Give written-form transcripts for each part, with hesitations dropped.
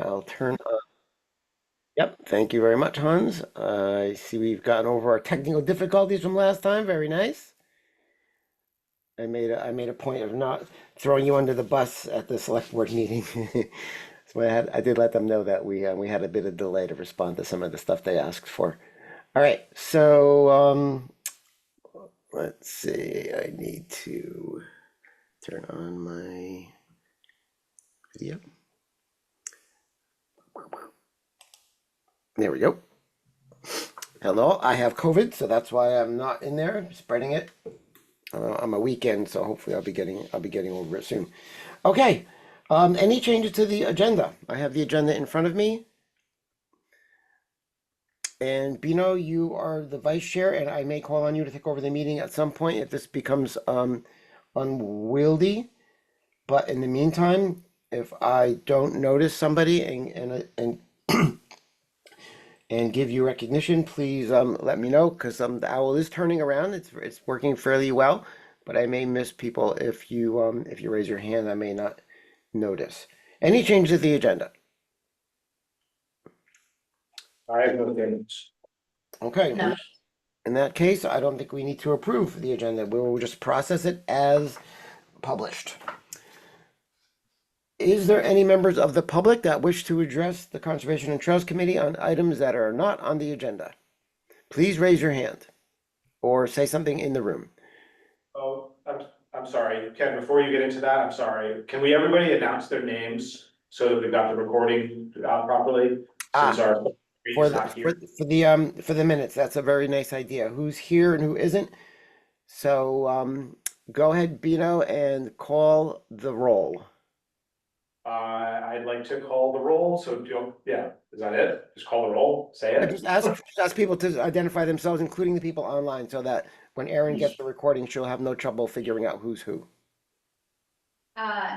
I'll turn on. Yep, thank you very much, Hans. I see we've gotten over our technical difficulties from last time. Very nice. I made a point of not throwing you under the bus at the select board meeting. So I did let them know that we had a bit of delay to respond to some of the stuff they asked for. All right, so let's see. I need to turn on my video. There we go. Hello, I have COVID, so that's why I'm not in there spreading it. I'm a weekend, so hopefully I'll be getting over it soon. Okay. Any changes to the agenda? I have the agenda in front of me. And Bino, you are the vice chair, and I may call on you to take over the meeting at some point if this becomes unwieldy. But in the meantime, if I don't notice somebody and give you recognition, please let me know because the owl is turning around. It's working fairly well, but I may miss people if you raise your hand. I may not notice. Any changes to the agenda? I have no things. Okay. No. In that case, I don't think we need to approve the agenda. We will just process it as published. Is there any members of the public that wish to address the Conservation and Trails Committee on items that are not on the agenda? Please raise your hand or say something in the room. Oh, I'm sorry, Ken, before you get into that, I'm sorry. Can we, everybody announce their names so that we've got the recording properly? Since our For is the not here. for the minutes, that's a very nice idea. Who's here and who isn't? So go ahead, Bino, and call the roll. I'd like to call the roll, so yeah, is that it? Just call the roll, say it. Just ask people to identify themselves, including the people online, so that when Erin gets the recording, she'll have no trouble figuring out who's who.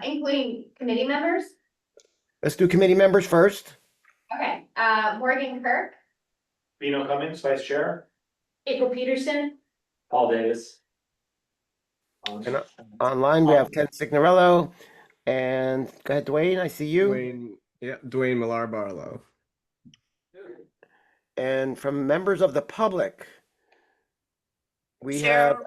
Including committee members? Let's do committee members first. Okay, Morgan Kirk, Bino Cummings, vice chair. April Peterson, Paul Davis. And online, we have Ken Signorello. And go ahead, Dwayne, I see you. Dwayne Millar Barlow. And from members of the public, we have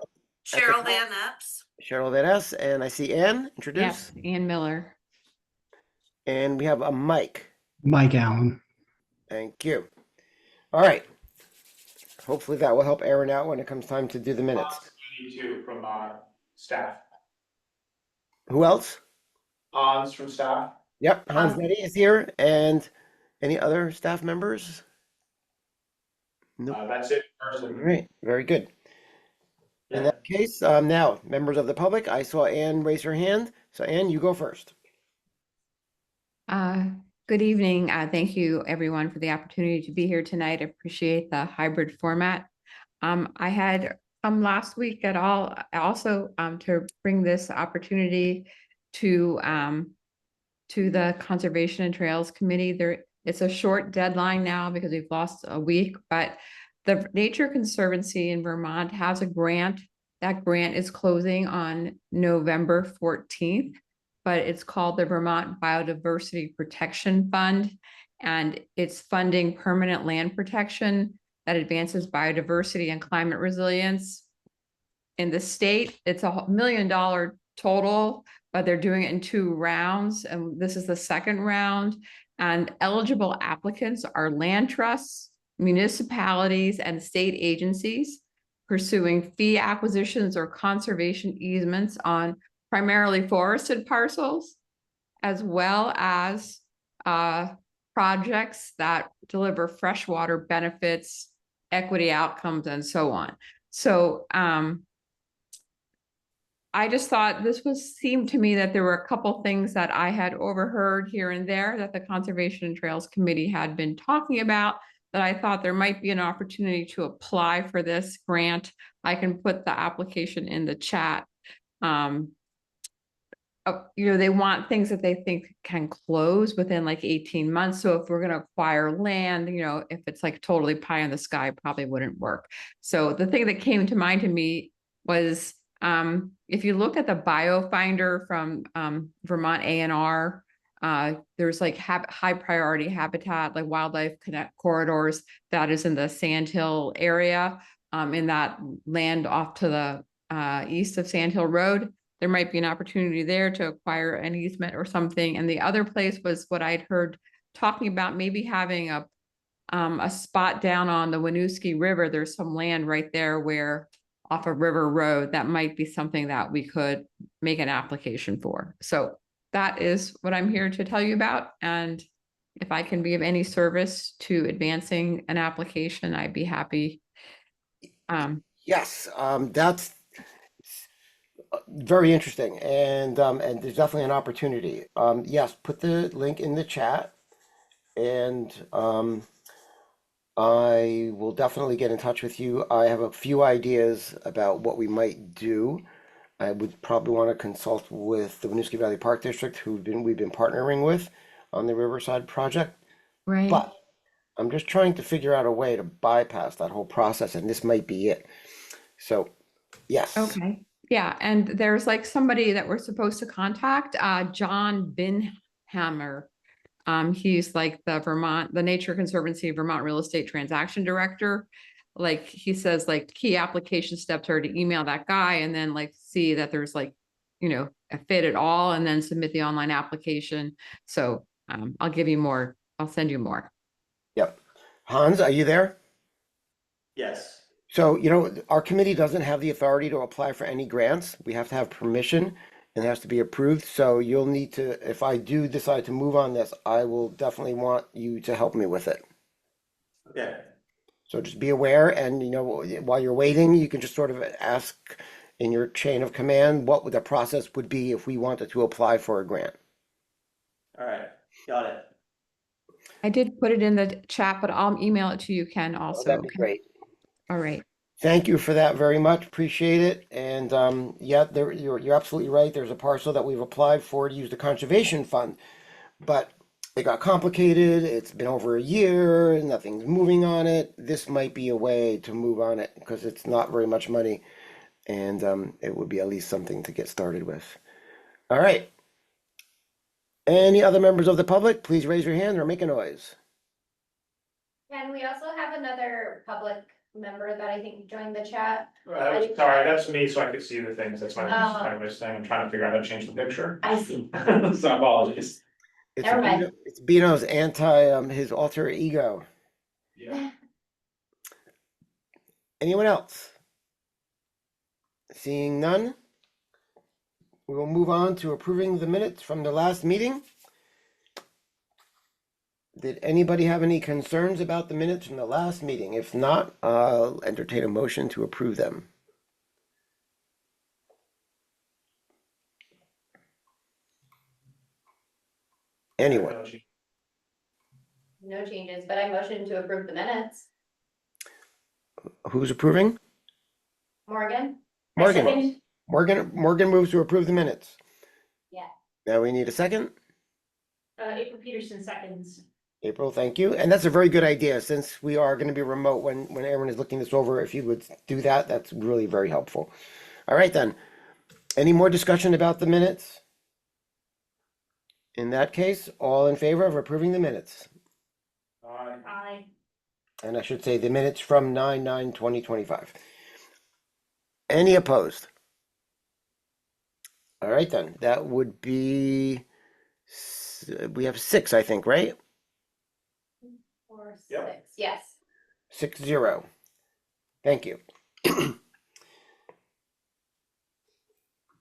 Cheryl Van Epps. Cheryl Van Ness, and I see Ann, introduce. Yes, Ann Miller. And we have a Mike. Mike Allen. Thank you. All right. Hopefully that will help Erin out when it comes time to do the minutes. Too from staff. Who else? Hans from staff. Yep, Hans Nettie is here. And any other staff members? Nope. That's it, All person. right, very good. In that case, now, members of the public, I saw Ann raise her hand. So Ann, you go first. Good evening. Thank you everyone for the opportunity to be here tonight. I appreciate the hybrid format. I had last week at all also to bring this opportunity to the Conservation and Trails Committee. It's a short deadline now because we've lost a week, but the Nature Conservancy in Vermont has a grant. That grant is closing on November 14th, but it's called the Vermont Biodiversity Protection Fund, and it's funding permanent land protection that advances biodiversity and climate resilience in the state. It's $1 million total, but they're doing it in 2 rounds, and this is the second round. And eligible applicants are land trusts, municipalities, and state agencies pursuing fee acquisitions or conservation easements on primarily forested parcels, as well as projects that deliver freshwater benefits, equity outcomes, and so on. So I just thought seemed to me that there were a couple things that I had overheard here and there that the Conservation and Trails Committee had been talking about, that I thought there might be an opportunity to apply for this grant. I can put the application in the chat. They want things that they think can close within like 18 months. So if we're going to acquire land, if it's like totally pie in the sky, probably wouldn't work. So the thing that came to mind to me was, if you look at the BioFinder from Vermont A&R, There's like high priority habitat, like wildlife connect corridors that is in the Sandhill area, in that land off to the east of Sandhill Road. There might be an opportunity there to acquire an easement or something. And the other place was what I'd heard talking about, maybe having a spot down on the Winooski River. There's some land right there where off of River Road, that might be something that we could make an application for. So that is what I'm here to tell you about. And if I can be of any service to advancing an application, I'd be happy. Yes, that's very interesting, and there's definitely an opportunity. Yes, put the link in the chat, and I will definitely get in touch with you. I have a few ideas about what we might do. I would probably want to consult with the Winooski Valley Park District, we've been partnering with on the Riverside project. Right. But I'm just trying to figure out a way to bypass that whole process, and this might be it. So, yes. Okay. Yeah, and there's like somebody that we're supposed to contact, John Binhammer. He's like the Nature Conservancy Vermont Real Estate Transaction Director. Like he says, like key application steps are to email that guy and then like see that there's like, a fit at all and then submit the online application. So I'll give you more. I'll send you more. Yep. Hans, are you there? Yes. So, our committee doesn't have the authority to apply for any grants. We have to have permission and it has to be approved. So you'll need to, if I do decide to move on this, I will definitely want you to help me with it. Okay. So just be aware, and while you're waiting, you can just sort of ask in your chain of command what the process would be if we wanted to apply for a grant. All right. Got it. I did put it in the chat, but I'll email it to you, Ken, also. That'd be Okay? great. All right. Thank you for that very much. Appreciate it. And yeah, you're absolutely right. There's a parcel that we've applied for to use the conservation fund, but it got complicated. It's been over a year. Nothing's moving on it. This might be a way to move on it because it's not very much money, and it would be at least something to get started with. All right. Any other members of the public, please raise your hand or make a noise. And we also have another public member that I think joined the chat. Sorry, that's me, so I could see the things. That's my thing. I'm trying to figure out how to change the picture. I see. So apologies. It's Never mind. It's Bino's his alter ego. Yeah. Anyone else? Seeing none, we will move on to approving the minutes from the last meeting. Did anybody have any concerns about the minutes from the last meeting? If not, I'll entertain a motion to approve them. Anyone? No changes, but I motion to approve the minutes. Who's approving? Morgan? I Morgan. second. Morgan moves to approve the minutes. Yeah. Now we need a second. April Peterson seconds. April, thank you. And that's a very good idea, since we are going to be remote when everyone is looking this over. If you would do that, that's really very helpful. All right, then. Any more discussion about the minutes? In that case, all in favor of approving the minutes? Aye. And I should say the minutes from 9/9/2025. Any opposed? All right, then. That would be, we have 6, I think, right? 4, 6, Yep. yes. 6-0. Thank you.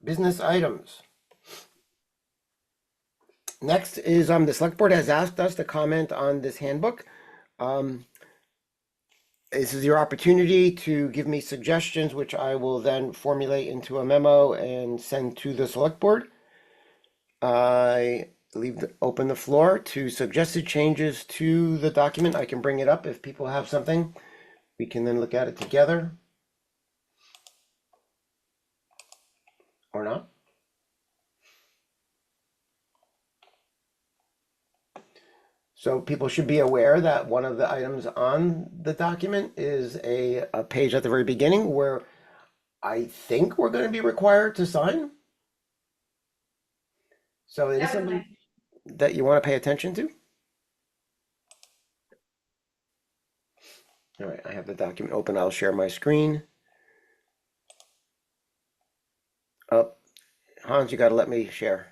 Business items. Next is the select board has asked us to comment on this handbook. This is your opportunity to give me suggestions, which I will then formulate into a memo and send to the select board. I open the floor to suggested changes to the document. I can bring it up if people have something. We can then look at it together. Or not. So people should be aware that one of the items on the document is a page at the very beginning where I think we're going to be required to sign. So it is something. that you want to pay attention to? All right, I have the document open. I'll share my screen. Oh, Hans, you got to let me share.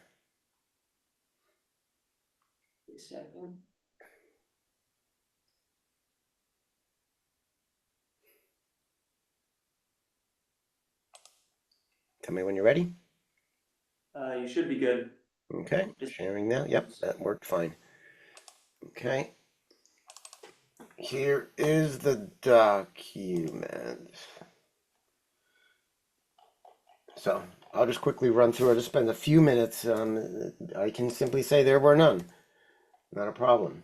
Tell me when you're ready. You should be good. Okay, sharing now. Yep, that worked fine. Okay. Here is the document. So I'll just quickly run through it. Just spend a few minutes. I can simply say there were none. Not a problem.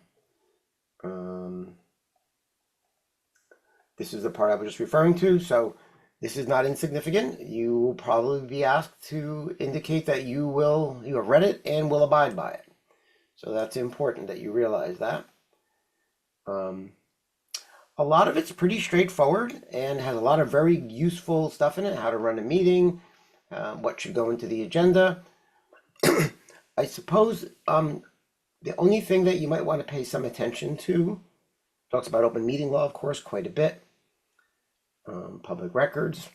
This is the part I was just referring to. So this is not insignificant. You will probably be asked to indicate that you have read it and will abide by it. So that's important that you realize that. A lot of it's pretty straightforward and has a lot of very useful stuff in it. How to run a meeting, what should go into the agenda. I suppose the only thing that you might want to pay some attention to, talks about open meeting law, of course, quite a bit. Public records.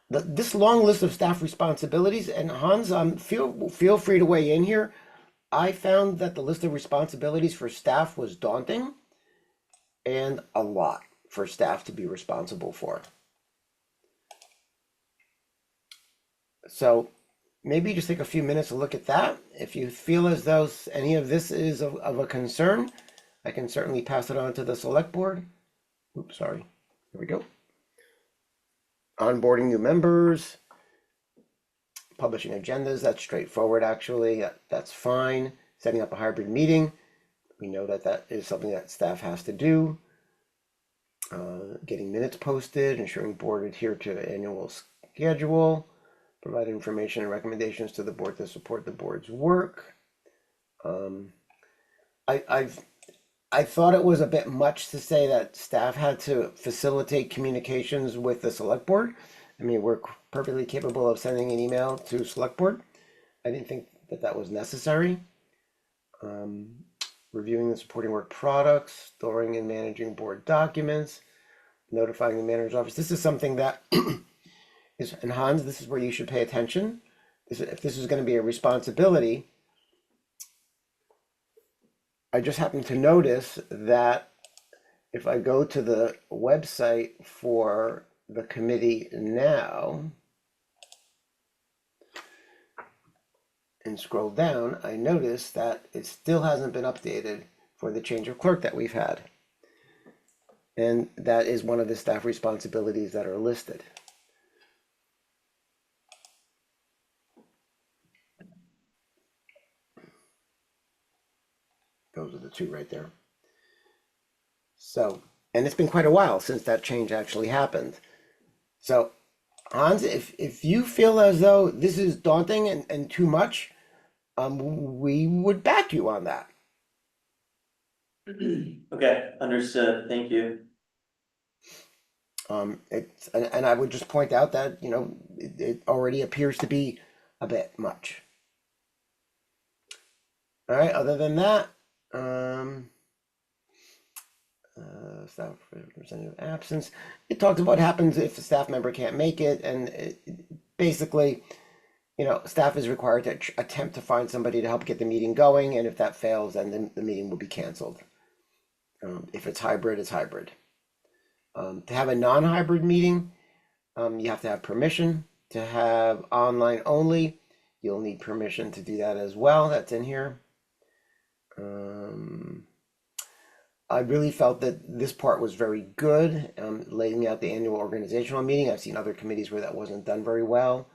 This long list of staff responsibilities, and Hans, feel free to weigh in here. I found that the list of responsibilities for staff was daunting and a lot for staff to be responsible for. So maybe just take a few minutes to look at that. If you feel as though any of this is of a concern, I can certainly pass it on to the select board. Oops, sorry. Here we go. Onboarding new members, publishing agendas, that's straightforward actually, that's fine. Setting up a hybrid meeting, we know that that is something that staff has to do. Getting minutes posted, ensuring board adhere to the annual schedule, provide information and recommendations to the board to support the board's work. I thought it was a bit much to say that staff had to facilitate communications with the select board. I mean, we're perfectly capable of sending an email to select board. I didn't think that that was necessary. Reviewing and supporting work products, storing and managing board documents, notifying the manager's office. This is something that is, and Hans, this is where you should pay attention. If this is going to be a responsibility, I just happened to notice that if I go to the website for the committee now and scroll down, I notice that it still hasn't been updated for the change of clerk that we've had. And that is one of the staff responsibilities that are listed. Those are the two right there. So, and it's been quite a while since that change actually happened. So, Hans, if you feel as though this is daunting and too much, we would back you on that. Okay, understood. Thank you. And I would just point out that, you know, it already appears to be a bit much. All right, other than that, staff representative absence. It talks about what happens if a staff member can't make it, and basically, you know, staff is required to attempt to find somebody to help get the meeting going, and if that fails, then the meeting will be canceled. If it's hybrid, it's hybrid. To have a non-hybrid meeting, you have to have permission. To have online only, you'll need permission to do that as well. That's in here. I really felt that this part was very good, laying out the annual organizational meeting. I've seen other committees where that wasn't done very well.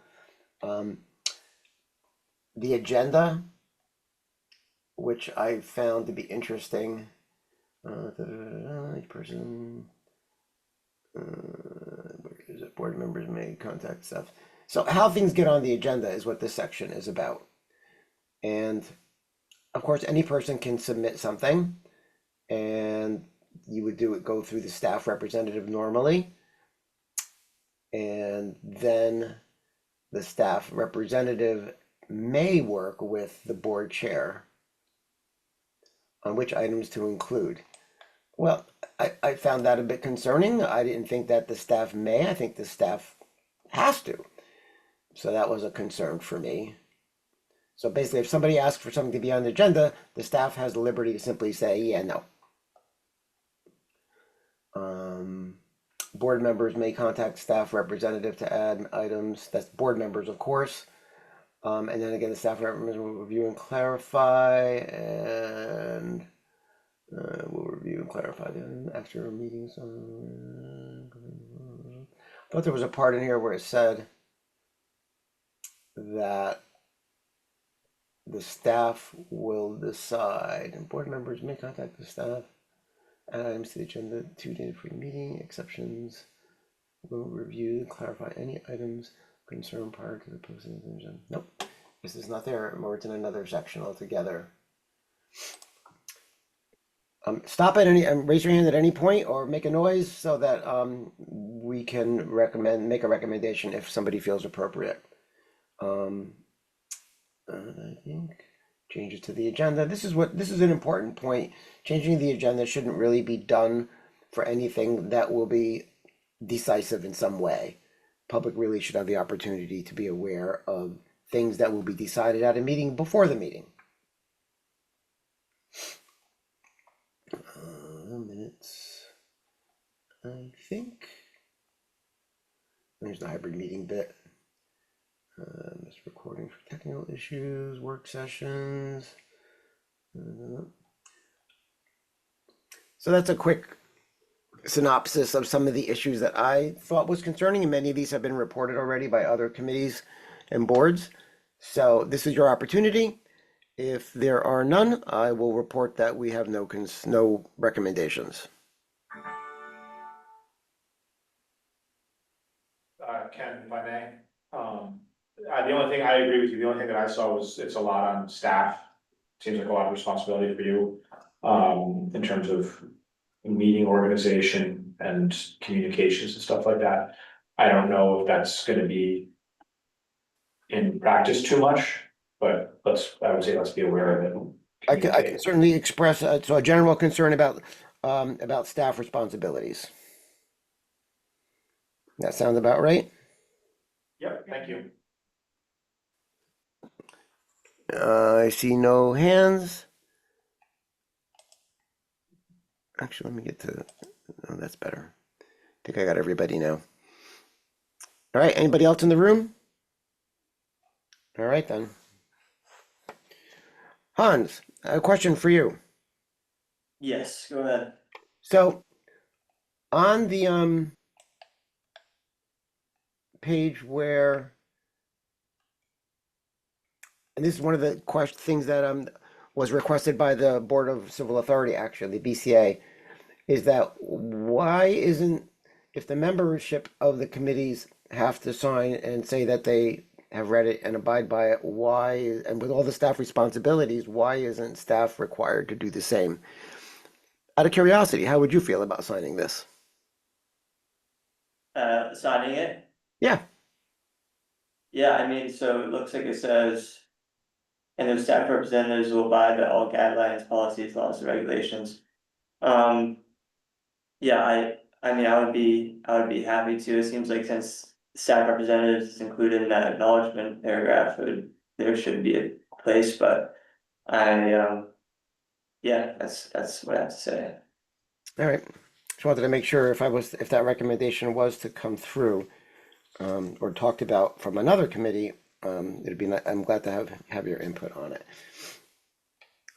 The agenda, which I found to be interesting. Each person, board members may contact stuff. So how things get on the agenda is what this section is about. And of course, any person can submit something, and you would go through the staff representative normally, and then the staff representative may work with the board chair on which items to include. Well, I found that a bit concerning. I didn't think that the staff may. I think the staff has to. So that was a concern for me. So basically, if somebody asks for something to be on the agenda, the staff has the liberty to simply say, yeah, no. Board members may contact staff representative to add items. That's board members, of course. And then again, the staff representative will review and clarify, and we'll review and clarify then after meetings. I thought there was a part in here where it said that the staff will decide, and board members may contact the staff, add items to the agenda 2 days before the meeting, exceptions. Will review, clarify any items concerned prior to the posting of the agenda. Nope, this is not there, or it's in another section altogether. Stop at any, raise your hand at any point or make a noise so that we can make a recommendation if somebody feels appropriate. I think changes to the agenda. This is an important point. Changing the agenda shouldn't really be done for anything that will be decisive in some way. Public really should have the opportunity to be aware of things that will be decided at a meeting before the meeting. Minutes. I think there's the hybrid meeting bit. Missed recording for technical issues, work sessions. So that's a quick synopsis of some of the issues that I thought was concerning, and many of these have been reported already by other committees and boards. So this is your opportunity. If there are none, I will report that we have no recommendations. Ken, if I may, the only thing, I agree with you, the only thing that I saw was it's a lot on staff. Seems like a lot of responsibility for you, in terms of meeting organization and communications and stuff like that. I don't know if that's gonna be in practice too much, but I would say let's be aware of it. I can certainly express so a general concern about staff responsibilities. That sounds about right. Yep, thank you. I see no hands. Actually, let me get to. Oh, that's better. I think I got everybody now. All right. Anybody else in the room? All right then. Hans, a question for you. Yes, go ahead. So, on the page where, and this is one of the things that was requested by the Board of Civil Authority, actually, the BCA, is that why isn't, if the membership of the committees have to sign and say that they have read it and abide by it, why, and with all the staff responsibilities, why isn't staff required to do the same? Out of curiosity, how would you feel about signing this? Signing it? Yeah. Yeah, I mean, so it looks like it says, and those staff representatives will abide by all guidelines, policies, laws, and regulations. Yeah, I mean, I would be happy to. It seems like since staff representatives is included in that acknowledgement paragraph, there should be a place, but yeah, that's what I have to say. All right. Just wanted to make sure if that recommendation was to come through, or talked about from another committee, I'm glad to have your input on it.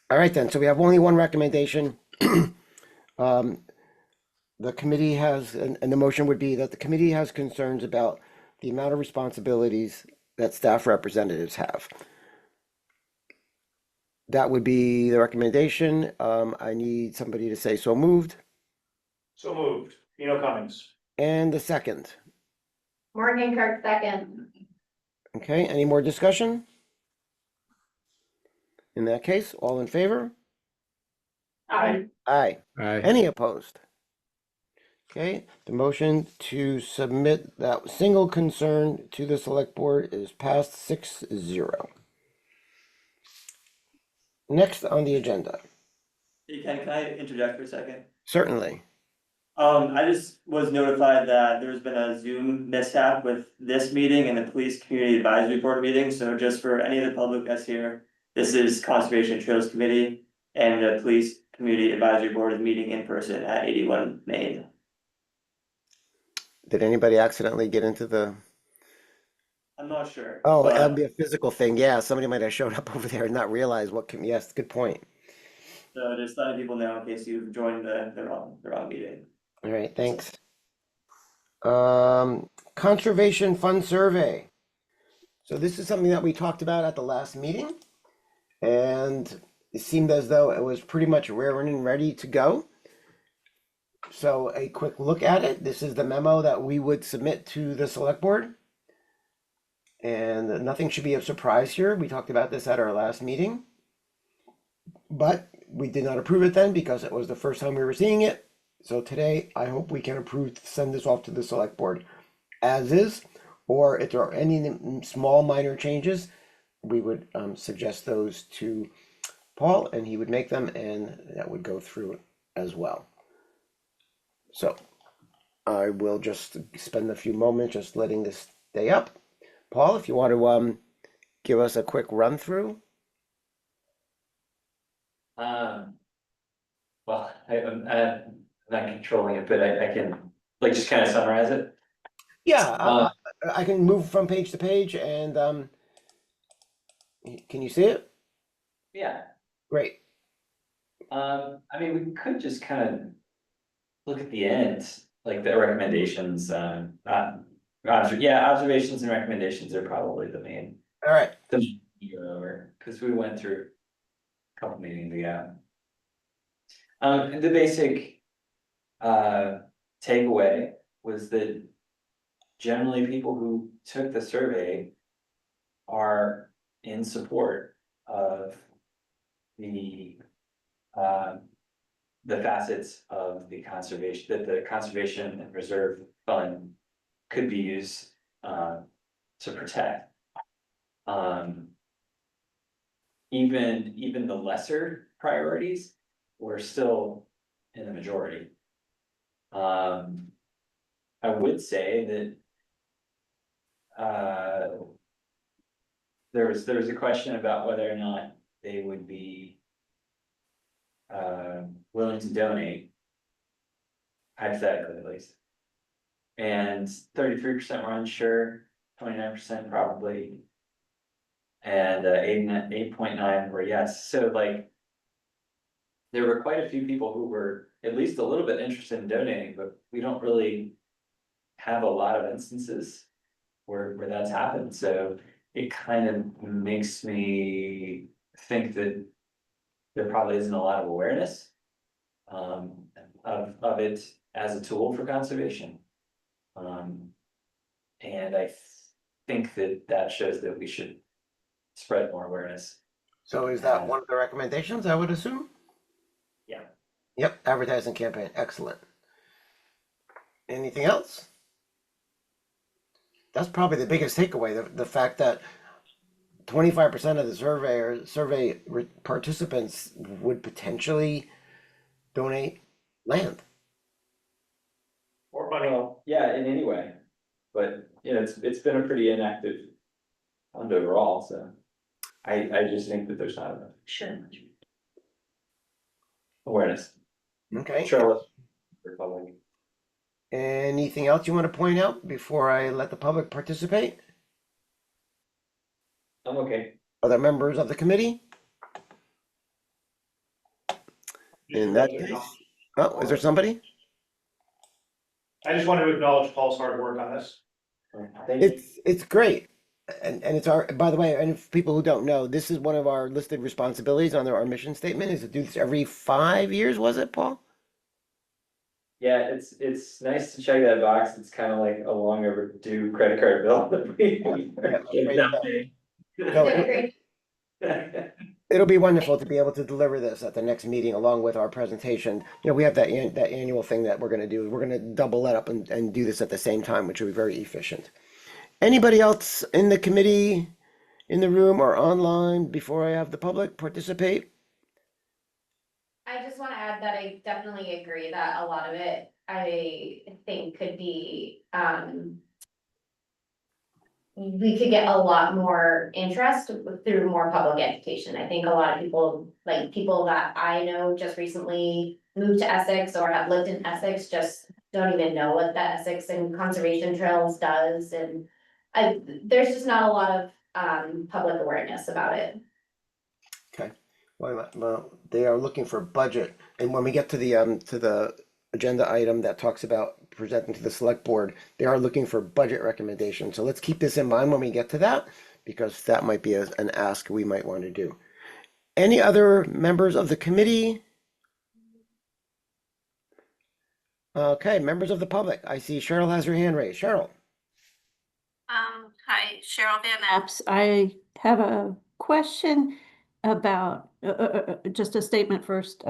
All right then, so we have only one recommendation. The committee has, and the motion would be that the committee has concerns about the amount of responsibilities that staff representatives have. That would be the recommendation. I need somebody to say so moved. So moved, Cummings. And the second. Morgan Kirk second. Okay, any more discussion? In that case, all in favor? Aye. Aye. Aye. Any opposed? Okay, the motion to submit that single concern to the select board is passed 6-0. Next on the agenda, Hey, can I interject for a second? certainly. I just was notified that there's been a Zoom mishap with this meeting and the Police Community Advisory Board meeting, so just for any of the public that's here. This is Conservation Trails Committee and the Police Community Advisory Board is meeting in person at 81 Main. Did anybody accidentally get into the? I'm not sure. Oh, that'd But be a physical thing. Yeah, somebody might have showed up over there and not realized what can, yes, good point. so just letting people know in case you've joined the wrong meeting. All right, thanks. Conservation Fund Survey. So this is something that we talked about at the last meeting. And it seemed as though it was pretty much raring and ready to go. So a quick look at it. This is the memo that we would submit to the select board. And nothing should be a surprise here. We talked about this at our last meeting. But we did not approve it then because it was the first time we were seeing it. So today, I hope we can approve to send this off to the select board as is, or if there are any small minor changes, we would suggest those to Paul and he would make them and that would go through as well. So I will just spend a few moments just letting this stay up. Paul, if you want to give us a quick run through. Well, I'm not controlling it, but I can like just kind of summarize it. Yeah, I can move from page to page and can you see it? Yeah. Great. I mean, we could just kind of look at the end, like the recommendations, observations and recommendations are probably the main, All right. because we went through a couple meetings ago. And the basic takeaway was that generally people who took the survey are in support of the facets of the conservation, that the conservation and reserve fund could be used to protect. Even the lesser priorities were still in the majority. I would say that there was a question about whether or not they would be willing to donate, hypothetically at least. And 33% were unsure, 29% probably, and 8.9 were yes. So like, there were quite a few people who were at least a little bit interested in donating, but we don't really have a lot of instances where that's happened. So it kind of makes me think that there probably isn't a lot of awareness of it as a tool for conservation. And I think that shows that we should spread more awareness. So is that one of the recommendations, I would assume? Yeah. Yep, advertising campaign, excellent. Anything else? That's probably the biggest takeaway, the fact that 25% of the survey participants would potentially donate land. Or money. Well, yeah, in any way, but you know, it's been a pretty inactive fund overall, so I just think that there's not enough. Sure. Awareness. Okay, Sure. Republic. anything else you want to point out before I let the public participate? I'm okay. Other members of the committee? In that case, oh, is there somebody? I just wanted to acknowledge Paul's hard work on this. Thank you. It's great. And it's our, by the way, and if people who don't know, this is one of our listed responsibilities on our mission statement is to do this every 5 years, was it, Paul? Yeah, it's nice to check that box. It's kind of like a long overdue credit card bill that we. No, Agreed. it'll be wonderful to be able to deliver this at the next meeting along with our presentation. You know, we have that annual thing that we're going to do. We're going to double that up and do this at the same time, which will be very efficient. Anybody else in the committee, in the room or online before I have the public participate? I just wanna add that I definitely agree that a lot of it, I think could be, we could get a lot more interest through more public education. I think a lot of people, like people that I know just recently moved to Essex or have lived in Essex, just don't even know what the Essex and Conservation Trails does, and there's just not a lot of, public awareness about it. Okay, well, they are looking for budget, and when we get to the agenda item that talks about presenting to the select board, they are looking for budget recommendations, so let's keep this in mind when we get to that, because that might be an ask we might want to do. Any other members of the committee? Okay, members of the public, I see Cheryl has her hand raised. Cheryl? Hi, Cheryl Van Epp. Perhaps I have a question about, just a statement first.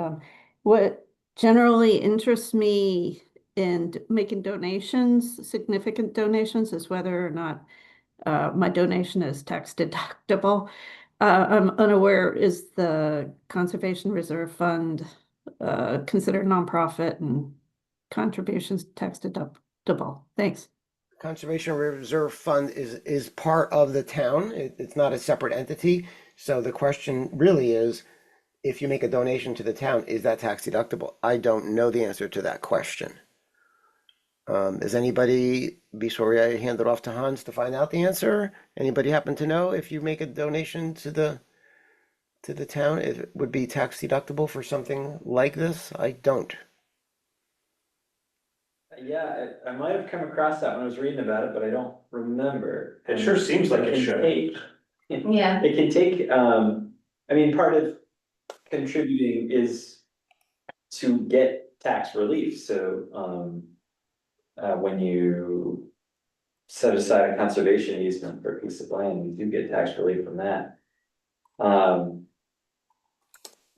What generally interests me in making donations, significant donations, is whether or not my donation is tax deductible. I'm unaware, is the Conservation Reserve Fund considered nonprofit and contributions tax deductible? Thanks. Conservation Reserve Fund is part of the town. It's not a separate entity. So the question really is, if you make a donation to the town, is that tax deductible? I don't know the answer to that question. Does anybody, before I hand it off to Hans to find out the answer, anybody happen to know if you make a donation to the town, it would be tax deductible for something like this? I don't. Yeah, I might have come across that when I was reading about it, but I don't remember. It sure seems like it can should. take- Yeah. It can take, I mean, part of contributing is to get tax relief, so, when you set aside a conservation easement for a piece of land, you do get tax relief from that.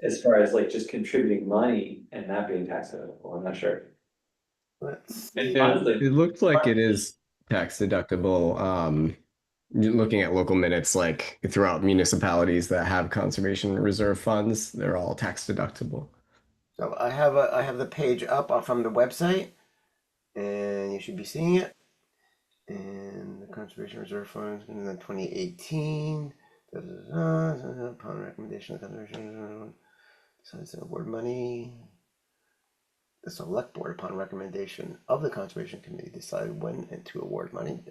As far as like just contributing money and not being tax deductible, I'm not sure. Let's It, Honestly- it looked like it is tax deductible. Looking at local minutes, like throughout municipalities that have conservation reserve funds, they're all tax deductible. So I have the page up from the website, and you should be seeing it. And the Conservation Reserve Fund in 2018. Upon recommendation of the Conservation, decides to award money. The Select Board, upon recommendation of the Conservation Committee, decide when and to award money.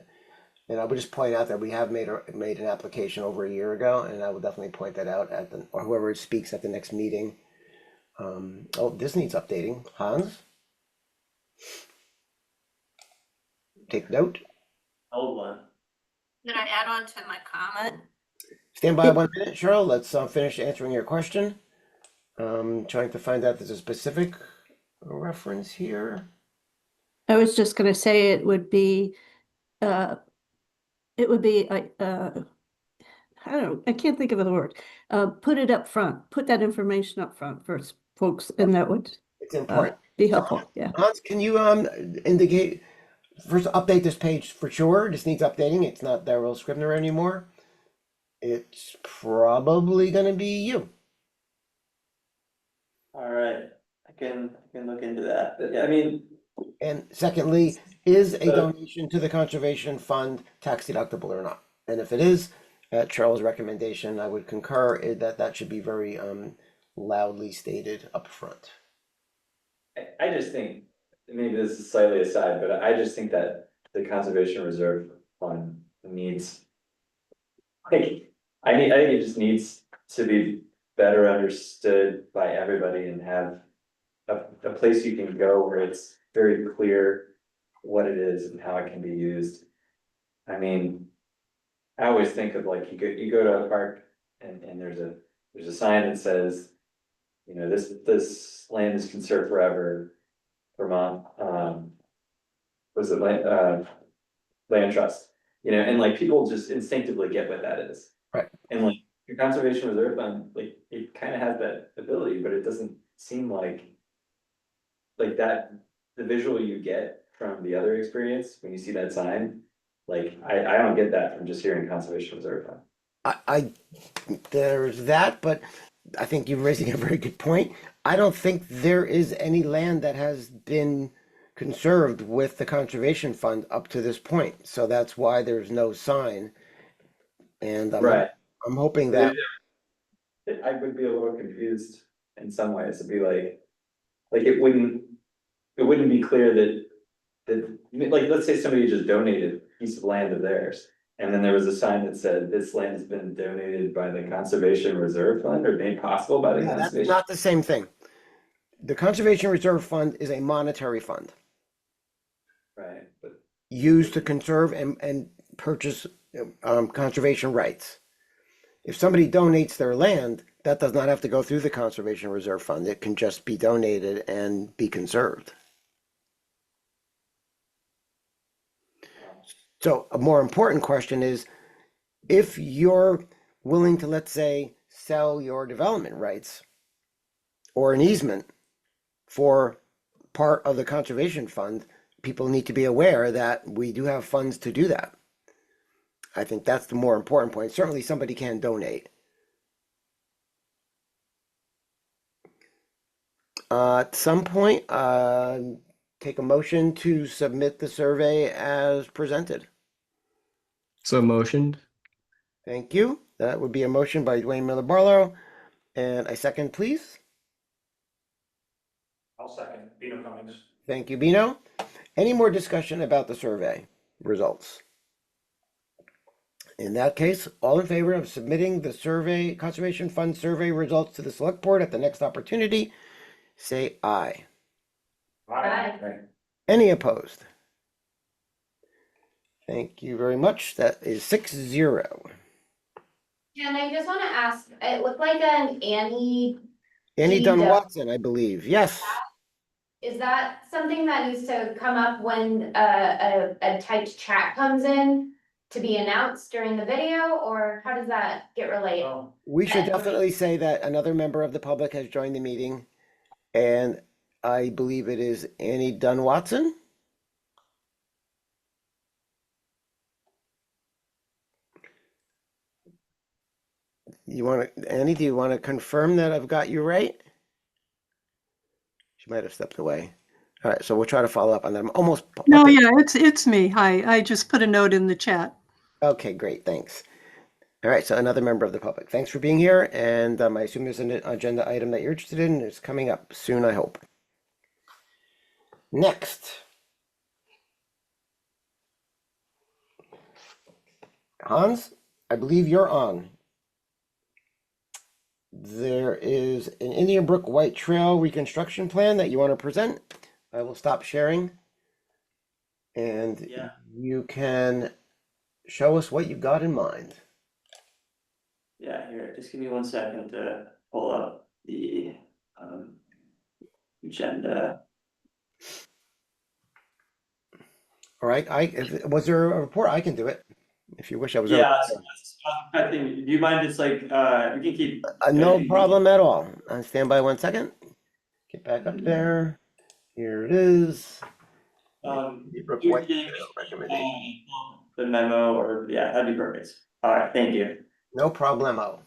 And I would just point out that we have made an application over a year ago, and I will definitely point that out or whoever speaks at the next meeting. Oh, this needs updating. Hans? Take note. Old one. Did I add on to my comment? Stand by 1 minute, Cheryl. Let's finish answering your question. Trying to find out if there's a specific reference here. I was just gonna say it would be, I don't know, I can't think of the word. Put it up front, put that information up front for folks, and that would It's important. be helpful, yeah. Hans, can you indicate, first update this page for sure? This needs updating. It's not Daryl Scribner anymore. It's probably gonna be you. All right, I can look into that, but yeah, I mean, And secondly, is a donation to the Conservation Fund tax deductible or not? And if it is, at Charles' recommendation, I would concur that should be very loudly stated up front. I just think, maybe this is slightly aside, but I just think that the Conservation Reserve Fund needs. Like, I think it just needs to be better understood by everybody and have a place you can go where it's very clear what it is and how it can be used. I mean, I always think of like, you go to a park and there's a sign that says, you know, this land is conserved forever, Vermont, was it land trust, you know, and like people just instinctively get what that is. Right. And like your Conservation Reserve Fund, like it kind of has that ability, but it doesn't seem like that, the visual you get from the other experience when you see that sign, like I don't get that from just hearing Conservation Reserve Fund. I there's that, but I think you're raising a very good point. I don't think there is any land that has been conserved with the conservation fund up to this point. So that's why there's no sign. And Right. I'm hoping that, I would be a little confused in some ways, it'd be like it wouldn't be clear that, like, let's say somebody just donated a piece of land of theirs. And then there was a sign that said, this land has been donated by the Conservation Reserve Fund or made possible by the yeah, that's Conservation. not the same thing. The Conservation Reserve Fund is a monetary fund Right, but used to conserve and purchase conservation rights. If somebody donates their land, that does not have to go through the Conservation Reserve Fund. It can just be donated and be conserved. So a more important question is, if you're willing to, let's say, sell your development rights or an easement for part of the conservation fund, people need to be aware that we do have funds to do that. I think that's the more important point. Certainly somebody can donate. At some point, take a motion to submit the survey as presented. So motioned. Thank you. That would be a motion by Dwayne Miller Barlow. And a second, please. I'll second, Bino Cummings. Thank you, Bino. Any more discussion about the survey results? In that case, all in favor of submitting the survey, Conservation Fund survey results to the select board at the next opportunity, say aye. Aye. Any opposed? Thank you very much. That is 6-0. And I just wanna ask, it looked like an Annie, Annie Gee, Dunn Doug. Watson, I believe. Yes. is that something that needs to come up when a typed chat comes in? To be announced during the video, or how does that get relayed? Oh, We should definitely say that another member of the public has joined the meeting. And I believe it is Annie Dunn Watson. You want to, Annie, do you want to confirm that I've got you right? She might have stepped away. All right, so we'll try to follow up on that. I'm almost. No, okay. yeah, it's me. Hi, I just put a note in the chat. Okay, great, thanks. All right, so another member of the public. Thanks for being here, and I assume there's an agenda item that you're interested in. It's coming up soon, I hope. Next. Hans, I believe you're on. There is an Indian Brook White Trail reconstruction plan that you want to present. I will stop sharing. And Yeah. you can show us what you've got in mind. Yeah, here, just give me 1 second to pull up the agenda. All right, was there a report? I can do it if you wish. I was Yeah, I think, do you mind just like, we can keep. no problem at all. Stand by 1 second. Get back up there. Here it is. You White can Trail recommendation. the memo, or, yeah, that'd be perfect. All right, thank you. No problemo.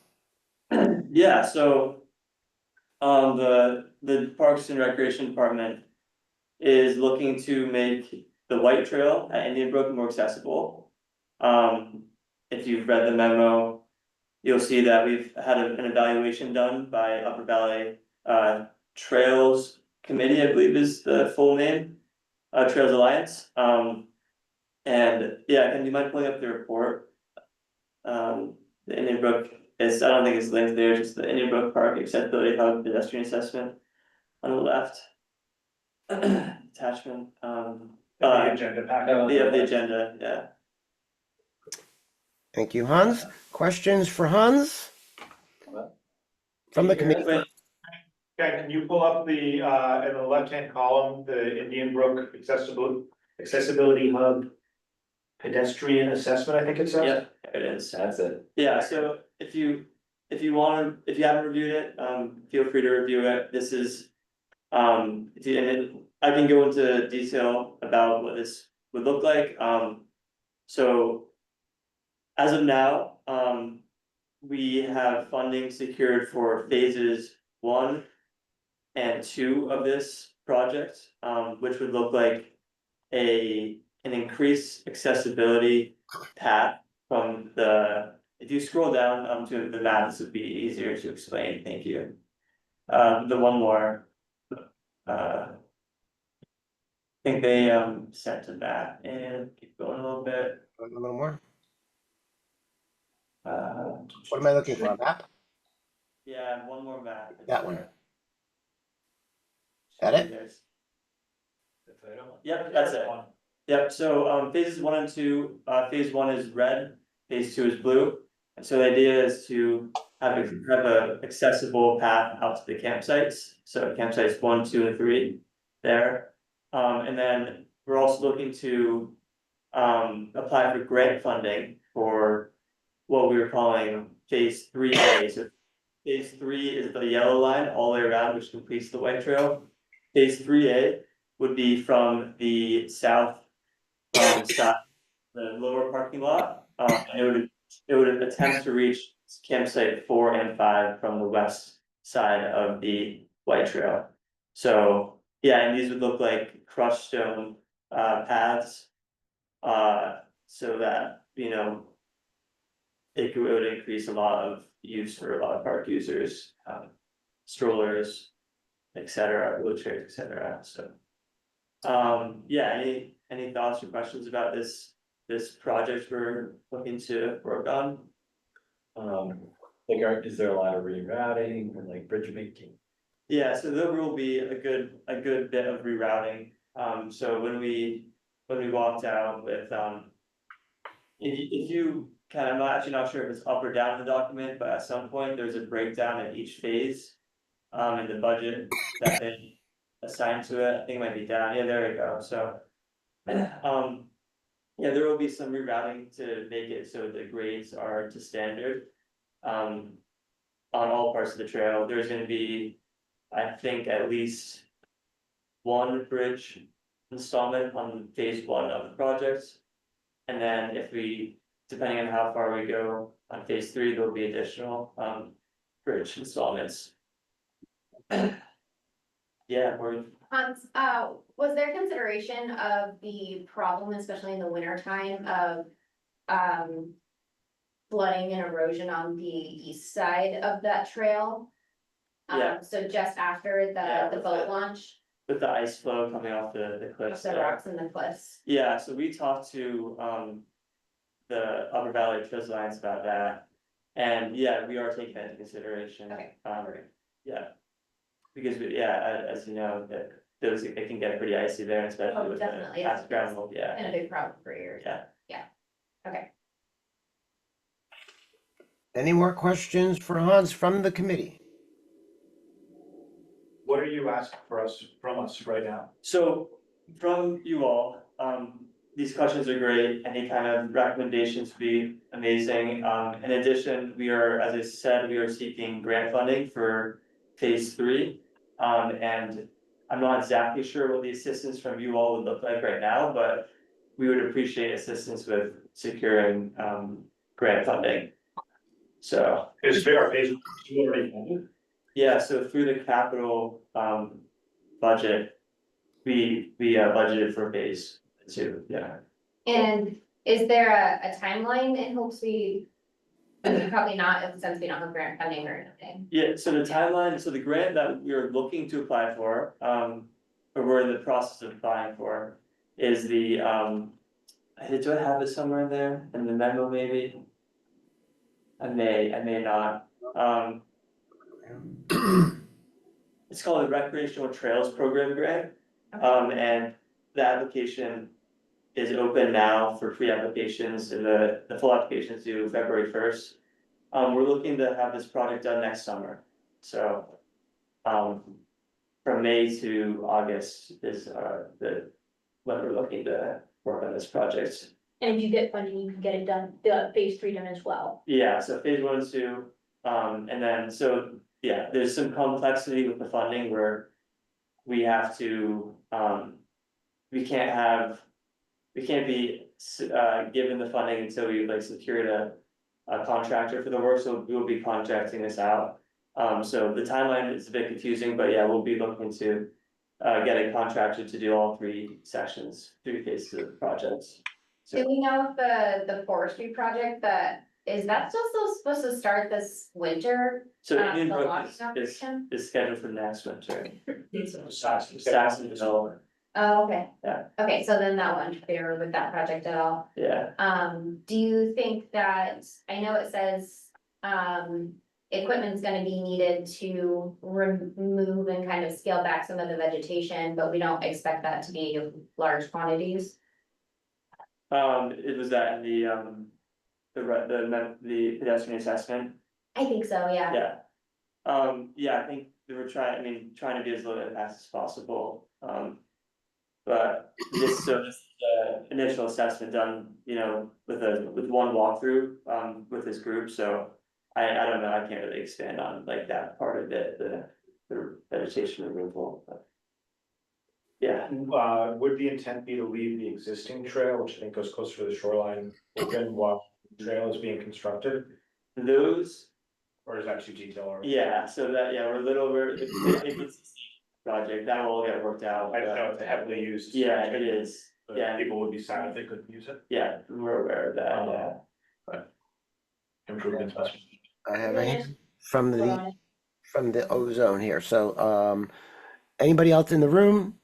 Yeah, so. The Parks and Recreation Department is looking to make the White Trail at Indian Brook more accessible. If you've read the memo, you'll see that we've had an evaluation done by Upper Valley Trails Committee, I believe is the full name, Trails Alliance. And yeah, and you mind pulling up the report? The Indian Brook is, I don't think it's linked there, just the Indian Brook Park Accessibility Hub Pedestrian Assessment on the left. Attachment, the agenda packet. the agenda, yeah. Thank you, Hans. Questions for Hans? From the committee? Wait, Okay, can you pull up the, in the left-hand column, the Indian Brook Accessibility Hub Pedestrian Assessment, I think it says? yeah, it is. That's it. Yeah, so if you want, if you haven't reviewed it, feel free to review it. This is. And then I can go into detail about what this would look like. So. As of now, we have funding secured for phases 1 and 2 of this project, which would look like an increased accessibility path from the, if you scroll down to the map, this would be easier to explain, thank you. The one more. I think they sent to that and keep going a little bit. A little more. Uh, What am I looking for? A map? yeah, one more map. That one. That it? There's- The photo one? Yep, that's it. Yep, so phases 1 and 2, phase 1 is red, phase 2 is blue. And so the idea is to have a accessible path out to the campsites, so campsites 1, 2, and 3 there. And then we're also looking to apply for grant funding for what we were calling phase 3A. So phase 3 is the yellow line all the way around, which completes the white trail. Phase 3A would be from the south side, the lower parking lot. And it would attempt to reach campsite 4 and 5 from the west side of the white trail. So, yeah, and these would look like crushed stone paths. So that, you know, it would increase a lot of use for a lot of park users, strollers, etc., wheelchairs, etc. So, yeah, any thoughts or questions about this project we're looking to work on? Like, is there a lot of rerouting or like bridge making? Yeah, so there will be a good bit of rerouting. So when we walked out with, if you kind of, I'm actually not sure if it's up or down in the document, but at some point there's a breakdown in each phase. In the budget that they assigned to it, I think it might be down, yeah, there we go, so. Yeah, there will be some rerouting to make it so the grades are to standard. On all parts of the trail, there's gonna be, I think, at least 1 bridge installment on phase 1 of the project. And then if we, depending on how far we go on phase 3, there'll be additional bridge installments. Yeah, we're, Was there consideration of the problem, especially in the winter time of flooding and erosion on the east side of that trail? Yeah. So just after Yeah, the with boat the- launch with the ice flow coming off the of cliffs the there. rocks and the cliffs. Yeah, so we talked to the Upper Valley Trails Alliance about that. And yeah, we are taking that into consideration. Okay. Yeah. Because as you know, that those, it can get pretty icy there, especially Oh, with definitely. the acid ground mold, yeah, And a big problem for years. yeah. Okay. Any more questions for Hans from the committee? What are you asking from us right now? So from you all, these questions are great, any kind of recommendations would be amazing. In addition, we are, as I said, we are seeking grant funding for phase 3. And I'm not exactly sure what the assistance from you all would look like right now, but we would appreciate assistance with securing grant funding. So, Is there a phase 2 already funded? yeah, so through the capital budget, we budgeted for phase 2, yeah. And is there a timeline in hopes I mean, probably not, since we don't have grant funding or anything. Yeah, so the timeline, so the grant that we're looking to apply for, or we're in the process of applying for, is the, do I have it somewhere in there, in the memo maybe? I may not, it's called the Recreational Trails Program Grant. And the application is open now for pre-applications, and the full application is due February 1st. We're looking to have this project done next summer, so. From May to August is when we're looking to work on this project. And if you get funding, you can get it done, the phase 3 done as well. Yeah, so phase 1 and 2, and then, so, yeah, there's some complexity with the funding where we have to, we can't be given the funding until we've like secured a contractor for the work, so we will be contracting this out. So the timeline is a bit confusing, but yeah, we'll be looking to get a contractor to do all 3 sections, 3 phases of the projects. Do we know if the forestry project is that still supposed to start this winter? So the Indian Brook logging operation? is scheduled for next winter. Saxon. Saxonville, Oh, okay. Yeah. Okay, so then that won't interfere with that project at all. yeah. Do you think that, I know it says, equipment's gonna be needed to remove and kind of scale back some of the vegetation, but we don't expect that to be large quantities? It was that in the pedestrian assessment. I think so, yeah. Yeah. Yeah, I think we were trying to be as low impact as possible, but this is the initial assessment done, with one walkthrough, with this group, so. I don't know, I can't really expand on like that part of it, the vegetation removal, but. Yeah, Would the intent be to leave the existing trail, which I think goes closer to the shoreline, open while the trail is being constructed? those, Or is that too detailed already? yeah, so that, yeah, we're a little over, if it's a project, that will all get worked out. I don't know, but- it's a heavily used. Yeah, it is, But yeah. People would be sad if they couldn't use it. Yeah, we're aware of that, yeah. Improvements. I have a hand from the ozone here. So, anybody else in the room?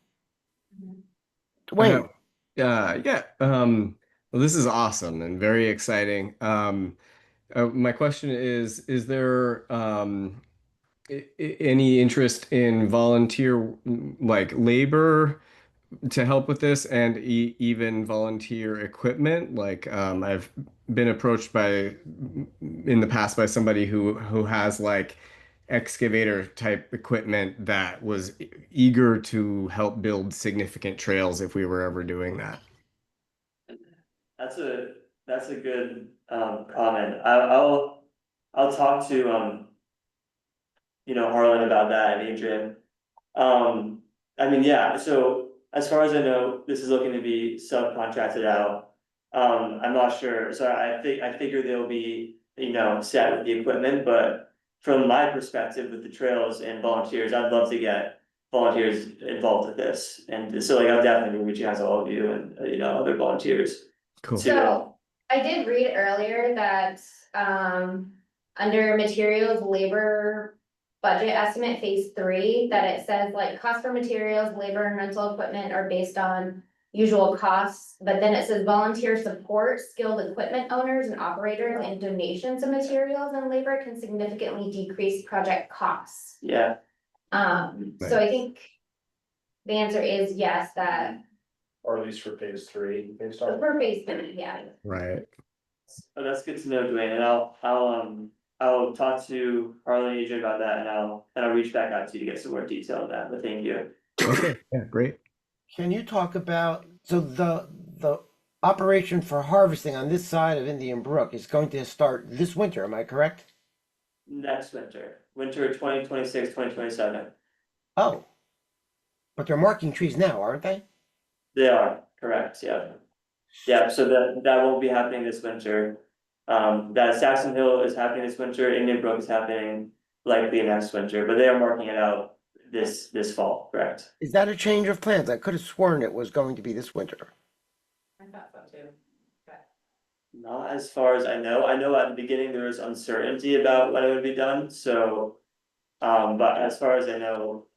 Dwayne, Yeah. Well, this is awesome and very exciting. My question is there any interest in volunteer like labor to help with this and even volunteer equipment? Like, I've been approached in the past by somebody who has like excavator type equipment that was eager to help build significant trails if we were ever doing that. That's a good comment. I'll talk to Harlan about that and Adrian. Yeah, so as far as I know, this is looking to be subcontracted out. I'm not sure, so I figure they'll be, set with the equipment, but from my perspective with the trails and volunteers, I'd love to get volunteers involved with this. And so like I'll definitely be reaching out to all of you and other volunteers. Cool. So I did read earlier that under materials, labor budget estimate phase 3, that it says like cost for materials, labor and rental equipment are based on usual costs, but then it says volunteer support, skilled equipment owners and operators, and donations of materials and labor can significantly decrease project costs. Yeah, So I think the answer is yes, that Or at least for phase 3, based on. for phase 3, yeah. Right. oh, that's good to know, Dwayne, and I'll talk to Harlan and Adrian about that, and I'll reach back out to you to get some more detail on that, but thank you. Okay. Yeah. Great. can you talk about, so the operation for harvesting on this side of Indian Brook is going to start this winter, am I correct? Next winter 2026, 2027. Oh. But they're marking trees now, aren't they? They are, correct, yeah. Yeah, so that won't be happening this winter. That Saxon Hill is happening this winter, Indian Brook is happening likely next winter, but they are marking it out this fall, correct? Is that a change of plans? I could have sworn it was going to be this winter. I thought so too. Not as far as I know. I know at the beginning there was uncertainty about when it would be done, so. But as far as I know,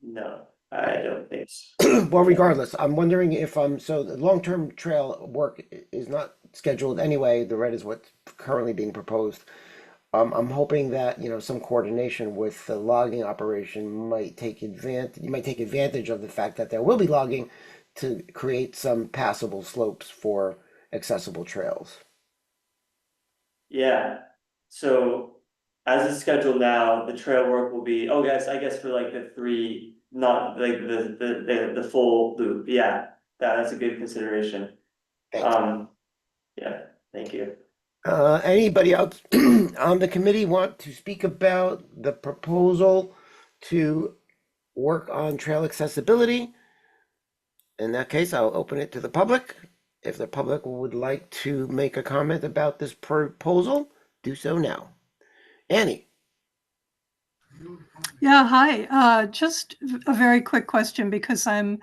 no, I don't think so. Well, regardless, I'm wondering if so the long-term trail work is not scheduled anyway. The red is what's currently being proposed. I'm hoping that, some coordination with the logging operation might take advantage of the fact that there will be logging to create some passable slopes for accessible trails. Yeah, so as it's scheduled now, the trail work will be, I guess for like the 3, not like the full loop, yeah, that's a good consideration. Thank Yeah, thank you. Anybody else on the committee want to speak about the proposal to work on trail accessibility? In that case, I'll open it to the public. If the public would like to make a comment about this proposal, do so now. Annie? Yeah, hi. Just a very quick question because I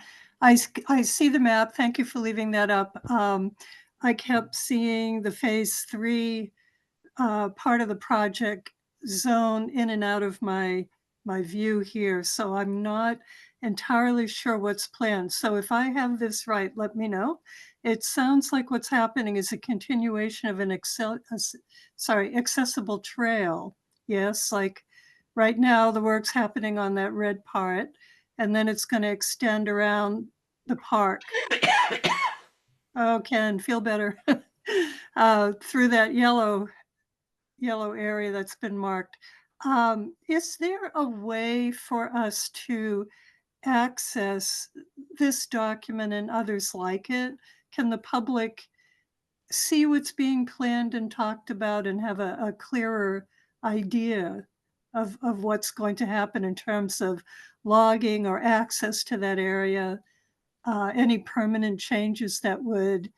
see the map. Thank you for leaving that up. I kept seeing the phase 3 part of the project zone in and out of my view here. So I'm not entirely sure what's planned. So if I have this right, let me know. It sounds like what's happening is a continuation of an accessible trail. Yes, like right now the work's happening on that red part, and then it's going to extend around the park. Oh, Ken, feel better. Through that yellow area that's been marked. Is there a way for us to access this document and others like it? Can the public see what's being planned and talked about and have a clearer idea of what's going to happen in terms of logging or access to that area? Any permanent changes that would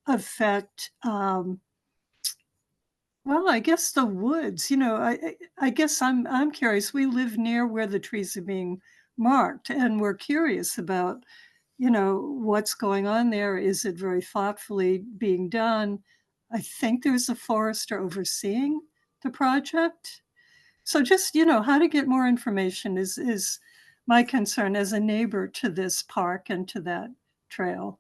affect well, I guess the woods, I guess I'm curious. We live near where the trees are being marked, and we're curious about, what's going on there. Is it very thoughtfully being done? I think there's a forester overseeing the project. So just, how to get more information is my concern as a neighbor to this park and to that trail.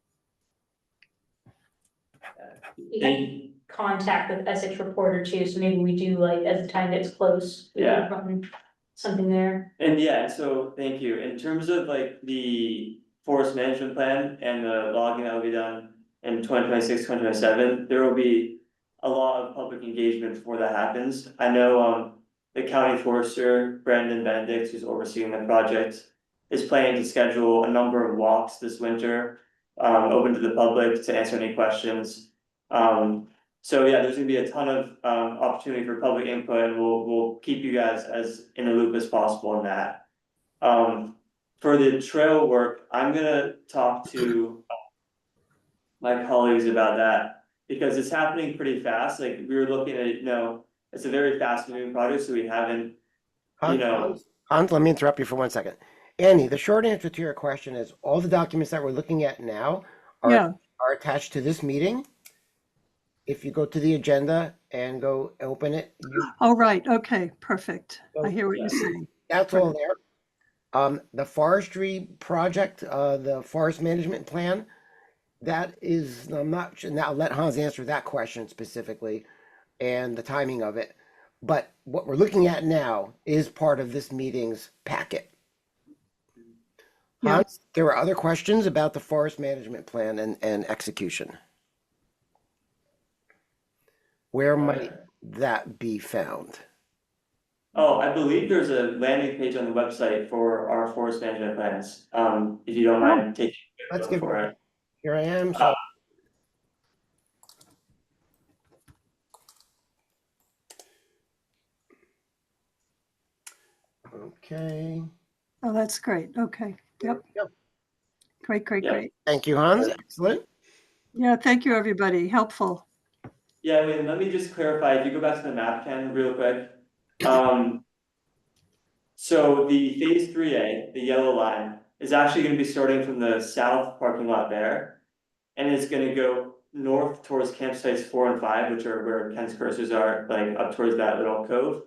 We had contact with Essex Reporter too, so maybe we do like, as the time gets close. we can run Something there. And yeah, so thank you. In terms of like the forest management plan and the logging that will be done in 2026, 2027, there will be a lot of public engagement before that happens. I know the county forester, Brandon Benedict, who's overseeing the project, is planning to schedule a number of walks this winter, open to the public to answer any questions. So yeah, there's gonna be a ton of opportunity for public input, and we'll keep you guys as in the loop as possible in that. For the trail work, I'm gonna talk to my colleagues about that, because it's happening pretty fast. Like, we were looking at, it's a very fast moving project, so we haven't, Hans, let me interrupt you for 1 second. Annie, the short answer to your question is all the documents that we're looking at now Yeah. are attached to this meeting. If you go to the agenda and go open it, Oh, right. Okay, perfect. I hear what you're saying. that's all there. The forestry project, the forest management plan, that is, I'm not sure, now let Hans answer that question specifically and the timing of it. But what we're looking at now is part of this meeting's packet. Yeah. Hans, there were other questions about the forest management plan and execution. Where might that be found? Oh, I believe there's a landing page on the website for our forest management plans. If you don't mind taking a Let's look give for it. Here I am. So okay. Oh, that's great. Okay. Yep. Yep. Great. Thank you, Hans. Excellent. Yeah, thank you, everybody. Helpful. Yeah, wait, let me just clarify, if you go back to the map, Ken, real quick. So the phase 3A, the yellow line, is actually gonna be starting from the south parking lot there. And it's gonna go north towards campsites 4 and 5, which are where Ken's cursors are, like up towards that little cove.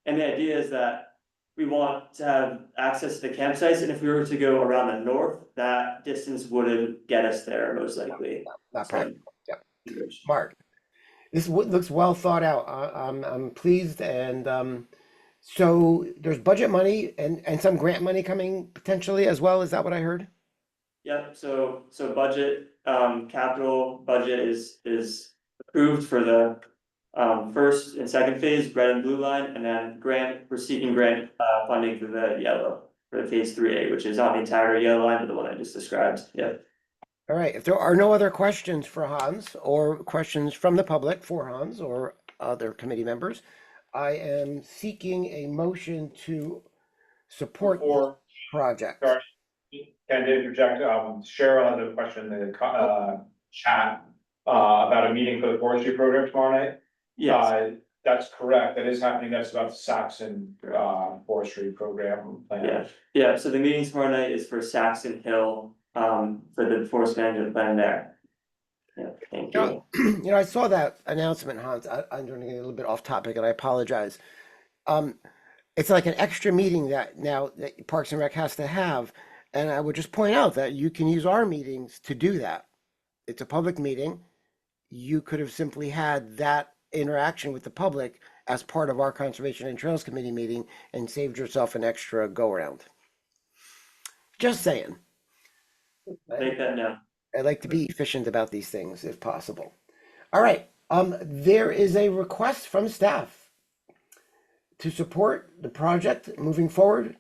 And the idea is that we want to have access to the campsites, and if we were to go around the north, that distance wouldn't get us there most likely. Not practical. Yeah. Smart. This looks well thought out. I'm pleased, and so there's budget money and some grant money coming potentially as well. Is that what I heard? Yep, so budget, capital budget is approved for the first and second phase, red and blue line, and then we're seeking grant funding for the yellow, for the phase 3A, which is on the entire yellow line, but the one I just described, yeah. All right. If there are no other questions for Hans or questions from the public for Hans or other committee members, I am seeking a motion to support this project. Sorry, can I interject? Cheryl has a question in the chat about a meeting for the forestry program tomorrow night. Yes. That's correct, that is happening, that's about the Saxon, forestry program plan. Yeah, yeah, so the meeting tomorrow night is for Saxon Hill, for the forest management plan there. Yeah, thank you. You know, I saw that announcement, Hans. I'm going to get a little bit off topic, and I apologize. It's like an extra meeting that now that Parks and Rec has to have, and I would just point out that you can use our meetings to do that. It's a public meeting. You could have simply had that interaction with the public as part of our Conservation and Trails Committee meeting and saved yourself an extra go-around. Just saying. Take that now. I like to be efficient about these things if possible. All right, there is a request from staff to support the project moving forward.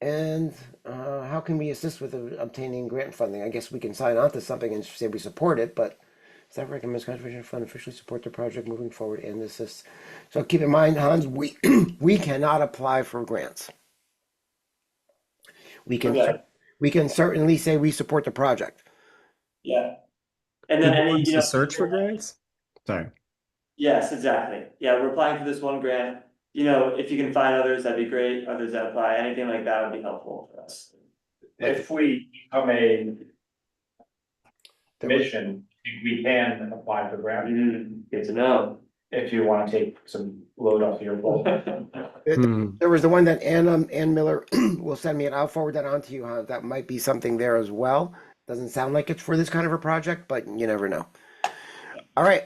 And how can we assist with obtaining grant funding? I guess we can sign on to something and say we support it, but staff recommends Conservation Fund officially support the project moving forward and assist. So keep in mind, Hans, we we cannot apply for grants. We can Okay. we can certainly say we support the project. Yeah. And then Who any, wants you to know. search for grants? Sorry. Yes, exactly. Yeah, we're applying for this one grant. You know, if you can find others, that'd be great. Others that apply, anything like that would be helpful for us. If we become a commission, we can apply for grant, Good to know. if you wanna take some load off your plate. There was the one that Ann Miller will send me, and I'll forward that on to you, Hans. That might be something there as well. Doesn't sound like it's for this kind of a project, but you never know. All right.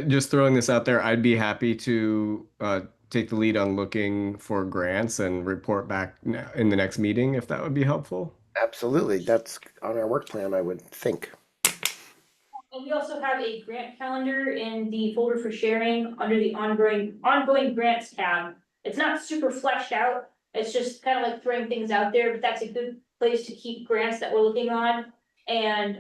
Just throwing this out there, I'd be happy to take the lead on looking for grants and report back in the next meeting if that would be helpful. Absolutely. That's on our work plan, I would think. And we also have a grant calendar in the folder for sharing under the ongoing grants tab. It's not super fleshed out, it's just kind of like throwing things out there, but that's a good place to keep grants that we're looking on. And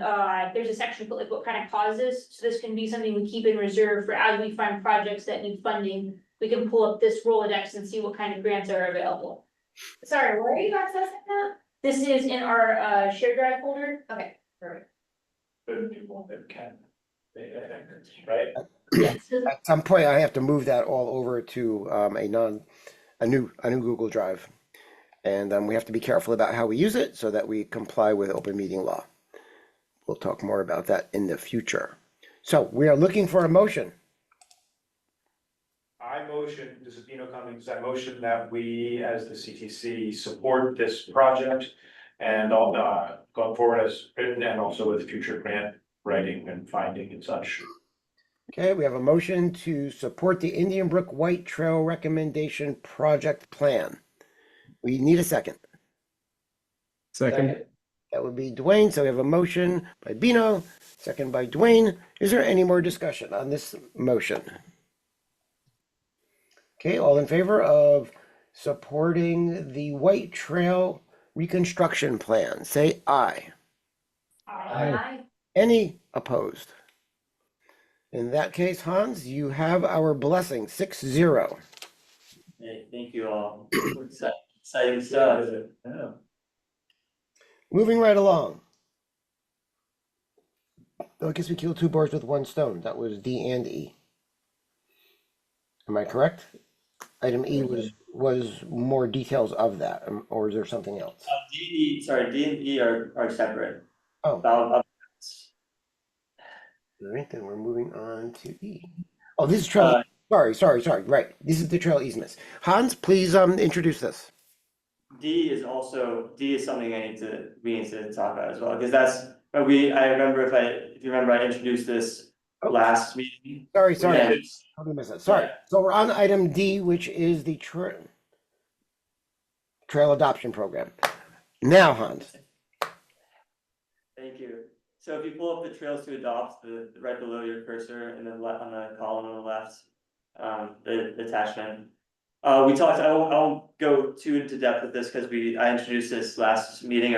there's a section for like what kind of causes, so this can be something we keep in reserve for as we find projects that need funding. We can pull up this Rolodex and see what kind of grants are available. Sorry, where are you accessing that? This is in our shared drive folder. Okay, perfect. But people that can, right? Yes. At some point, I have to move that all over to a new Google Drive. And we have to be careful about how we use it so that we comply with open meeting law. We'll talk more about that in the future. So we are looking for a motion. I motion, this is Dino Cummings, I motion that we, as the CTC, support this project and all, going forward as written and also with future grant writing and finding and such. Okay, we have a motion to support the Indian Brook White Trail Recommendation Project Plan. We need a second. Second. That would be Dwayne. So we have a motion by Bino, second by Dwayne. Is there any more discussion on this motion? Okay, all in favor of supporting the White Trail Reconstruction Plan, say aye. Aye. Any opposed? In that case, Hans, you have our blessing, 6-0. Hey, thank you all. Exciting stuff. Yeah. Moving right along. I guess we killed two birds with one stone. That was D and E. Am I correct? Item E was more details of that, or is there something else? D and E are separate. Oh. I'll- All right, then we're moving on to E. Oh, this is trail. Sorry. Right, this is the trail easements. Hans, please introduce this. D is something we need to talk about as well, because that's, I remember if you remember, I introduced this last meeting. Sorry. Yeah. How did I miss that? Sorry. Yeah. So we're on item D, which is the trail adoption program. Now, Hans. Thank you. So if you pull up the trails to adopt, right below your cursor and then on the column on the left, the attachment. We talked, I won't go too into depth with this because I introduced this last meeting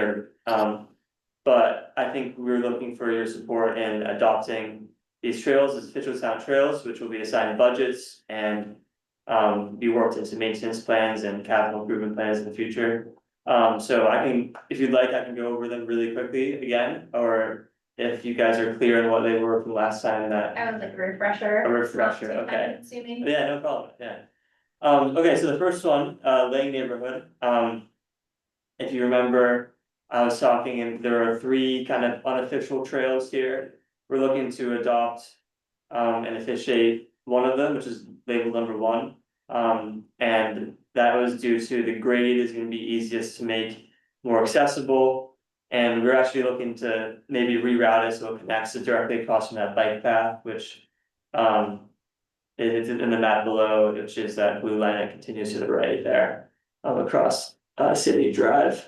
but I think we were looking for your support in adopting these trails as official town trails, which will be assigned budgets and be worked into maintenance plans and capital improvement plans in the future. So if you'd like, I can go over them really quickly again, or if you guys are clear on what they were from last time that. I was like refresher. A refresher, not too okay. time-consuming. Yeah, no problem, yeah. Okay, so the first one, Lang neighborhood, if you remember, I was talking and there are 3 kind of unofficial trails here. We're looking to adopt, and officiate one of them, which is labeled number 1. And that was due to the grade is gonna be easiest to make more accessible. And we're actually looking to maybe reroute it so it connects it directly across from that bike path, which, it's in the map below, which is that blue line that continues to the right there, across, City Drive.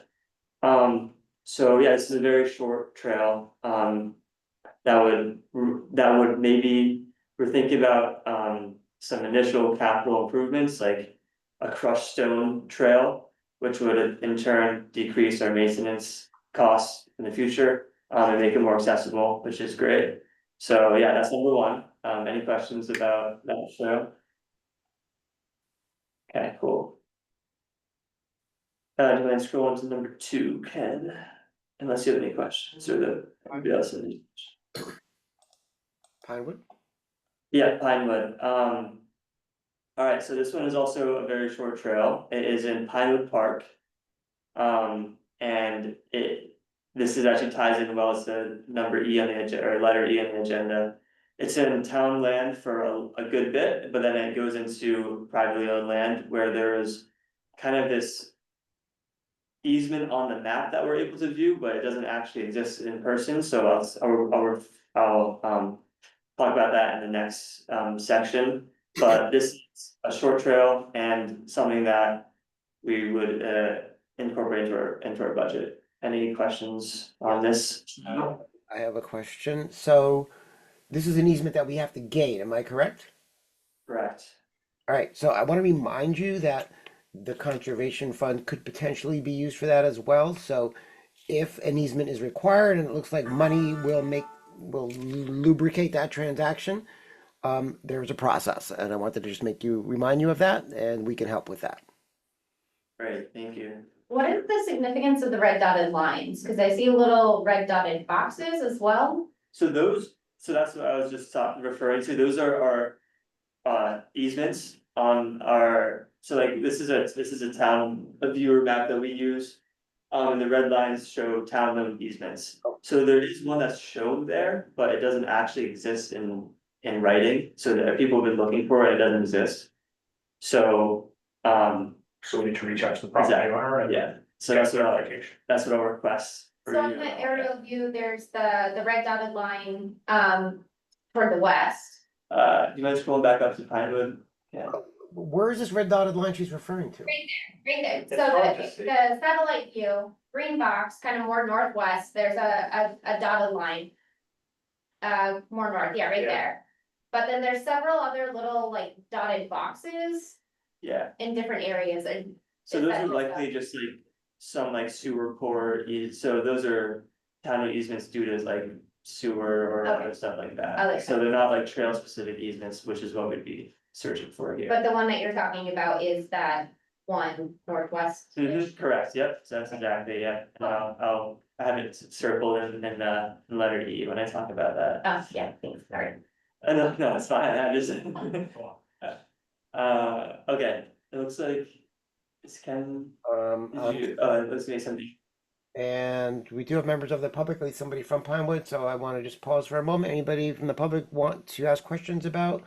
So yeah, this is a very short trail, that would maybe, we're thinking about, some initial capital improvements, like a crushed stone trail, which would in turn decrease our maintenance costs in the future, and make it more accessible, which is great. So yeah, that's number 1. Any questions about that trail? Okay, cool. Do you want to scroll on to number 2, Ken? Unless you have any questions or anybody else has any. Pinewood? Yeah, Pinewood. Alright, so this one is also a very short trail. It is in Pinewood Park. And this is actually ties in well as the number E on the agenda, or letter E on the agenda. It's in town land for a good bit, but then it goes into privately owned land where there is kind of this easement on the map that we're able to view, but it doesn't actually exist in person, so I'll talk about that in the next section. But this is a short trail and something that we would incorporate into our budget. Any questions on this? I have a question. So this is an easement that we have to gate, am I correct? Correct. All right, so I want to remind you that the conservation fund could potentially be used for that as well. So if an easement is required and it looks like money will lubricate that transaction, there's a process, and I wanted to just remind you of that, and we can help with that. Great, thank you. What is the significance of the red dotted lines? Cause I see little red dotted boxes as well. So that's what I was just referring to, those are our easements on our, so like this is a viewer map that we use. And the red lines show town owned easements, so there is one that's shown there, but it doesn't actually exist in writing, so that people have been looking for it, it doesn't exist. So, So we need to reach out to the property owner and. yeah, so that's what clarification. that's what I'll request. for So in you. the aerial view, there's the red dotted line, toward the west. Do you mind scrolling back up to Pinewood? Yeah, Where is this red dotted line she's referring to? Right there, It's so hard to see. the satellite view, green box, kind of more northwest, there's a dotted line. More north, yeah, right Yeah. there. But then there's several other little like dotted boxes yeah, in different areas and. so Is those that are like likely just like some like sewer core, so those are town easements due to like sewer or Okay. other stuff like I that. like So that. they're not like trail specific easements, which is what we'd be searching for here. But the one that you're talking about is that one northwest. Correct, yep, so that's exactly, yeah, and I'll have it circled in letter E when I talk about that. Oh, yeah, thanks, sorry. No, it's fine, I just. Okay, it looks like it's Ken, let's make something. And we do have members of the public, at least somebody from Pinewood, so I want to just pause for a moment. Anybody from the public want to ask questions about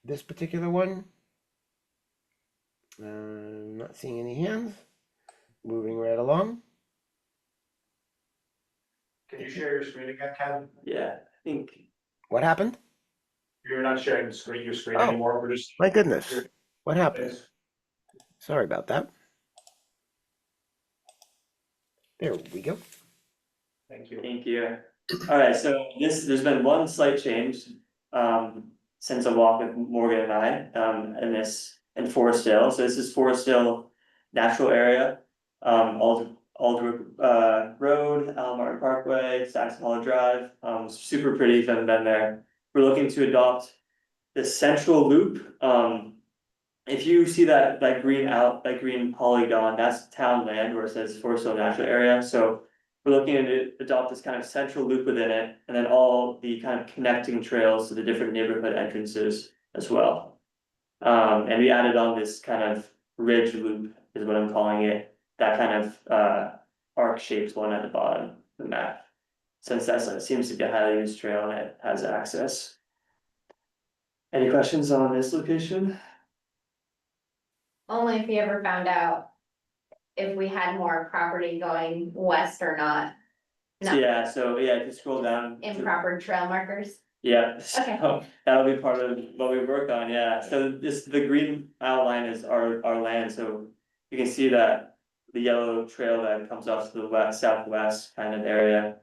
this particular one? Not seeing any hands. Moving right along. Can you share your screen again, Kevin? Yeah, I think, What happened? You're not sharing your screen Oh. anymore, we're just. My goodness. What happened? Sorry about that. There we go. Thank you. thank you. Alright, so there's been one slight change, since I walked with Morgan and I, in Forestdale, so this is Forestdale natural area. Aldrich Road, Martin Parkway, Saxon Hollow Drive, super pretty if you haven't been there. We're looking to adopt the central loop, if you see that green polygon, that's town land where it says Forestdale natural area, so we're looking to adopt this kind of central loop within it, and then all the kind of connecting trails to the different neighborhood entrances as well. And we added on this kind of ridge loop is what I'm calling it, that kind of arc shaped one at the bottom of the map. Since that seems to be a highly used trail and it has access. Any questions on this location? Only if you ever found out if we had more property going west or not. No, Yeah, so yeah, if you scroll down. to- improper trail markers. Yeah, Okay. so that'll be part of what we work on, yeah, so the green outline is our land, so. You can see that the yellow trail that comes off to the west, southwest kind of area.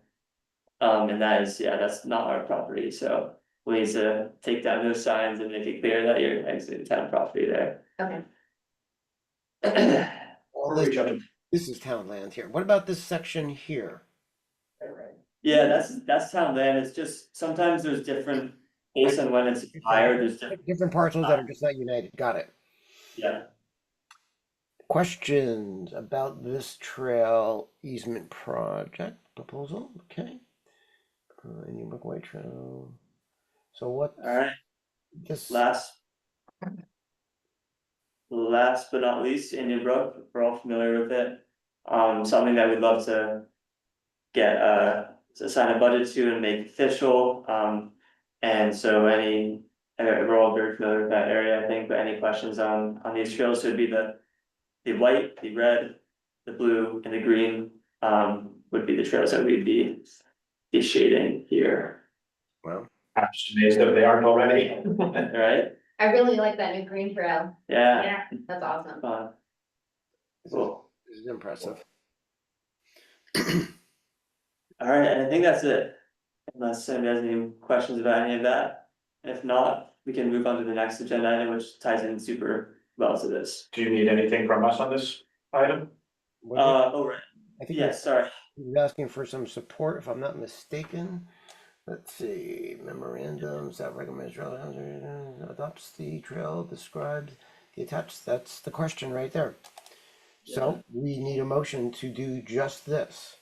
And that is, yeah, that's not our property, so we need to take down those signs and make it clear that you're exiting town property there. Okay. All Before we this, jump- this is town land here. What about this section here? Yeah, that's town land, it's just, sometimes there's different, based on when it's higher, there's different, Different parcels that are just not united. Got it. yeah. Questions about this trail easement project proposal? Okay. Indian Brookway Trail. So what Alright, this? last but not least, Indian Brook, we're all familiar with it. Something that we'd love to get to sign a budget to and make official. And so we're all very familiar with that area, I think, but any questions on these trails would be the white, the red, the blue, and the green, would be the trails that we'd be shading here, Well, I'm just amazed that they aren't already. alright? I really like that new green trail. Yeah. Yeah, that's awesome. Cool. this is impressive. Alright, and I think that's it. Unless anybody has any questions about any of that. If not, we can move on to the next agenda item, which ties in super well to this. Do you need anything from us on this item? Right, I think yes, sorry. he's asking for some support, if I'm not mistaken. Let's see, memorandum, staff recommends trail adopts the trail described, the attached, that's the question right there. So we need a motion to do just this.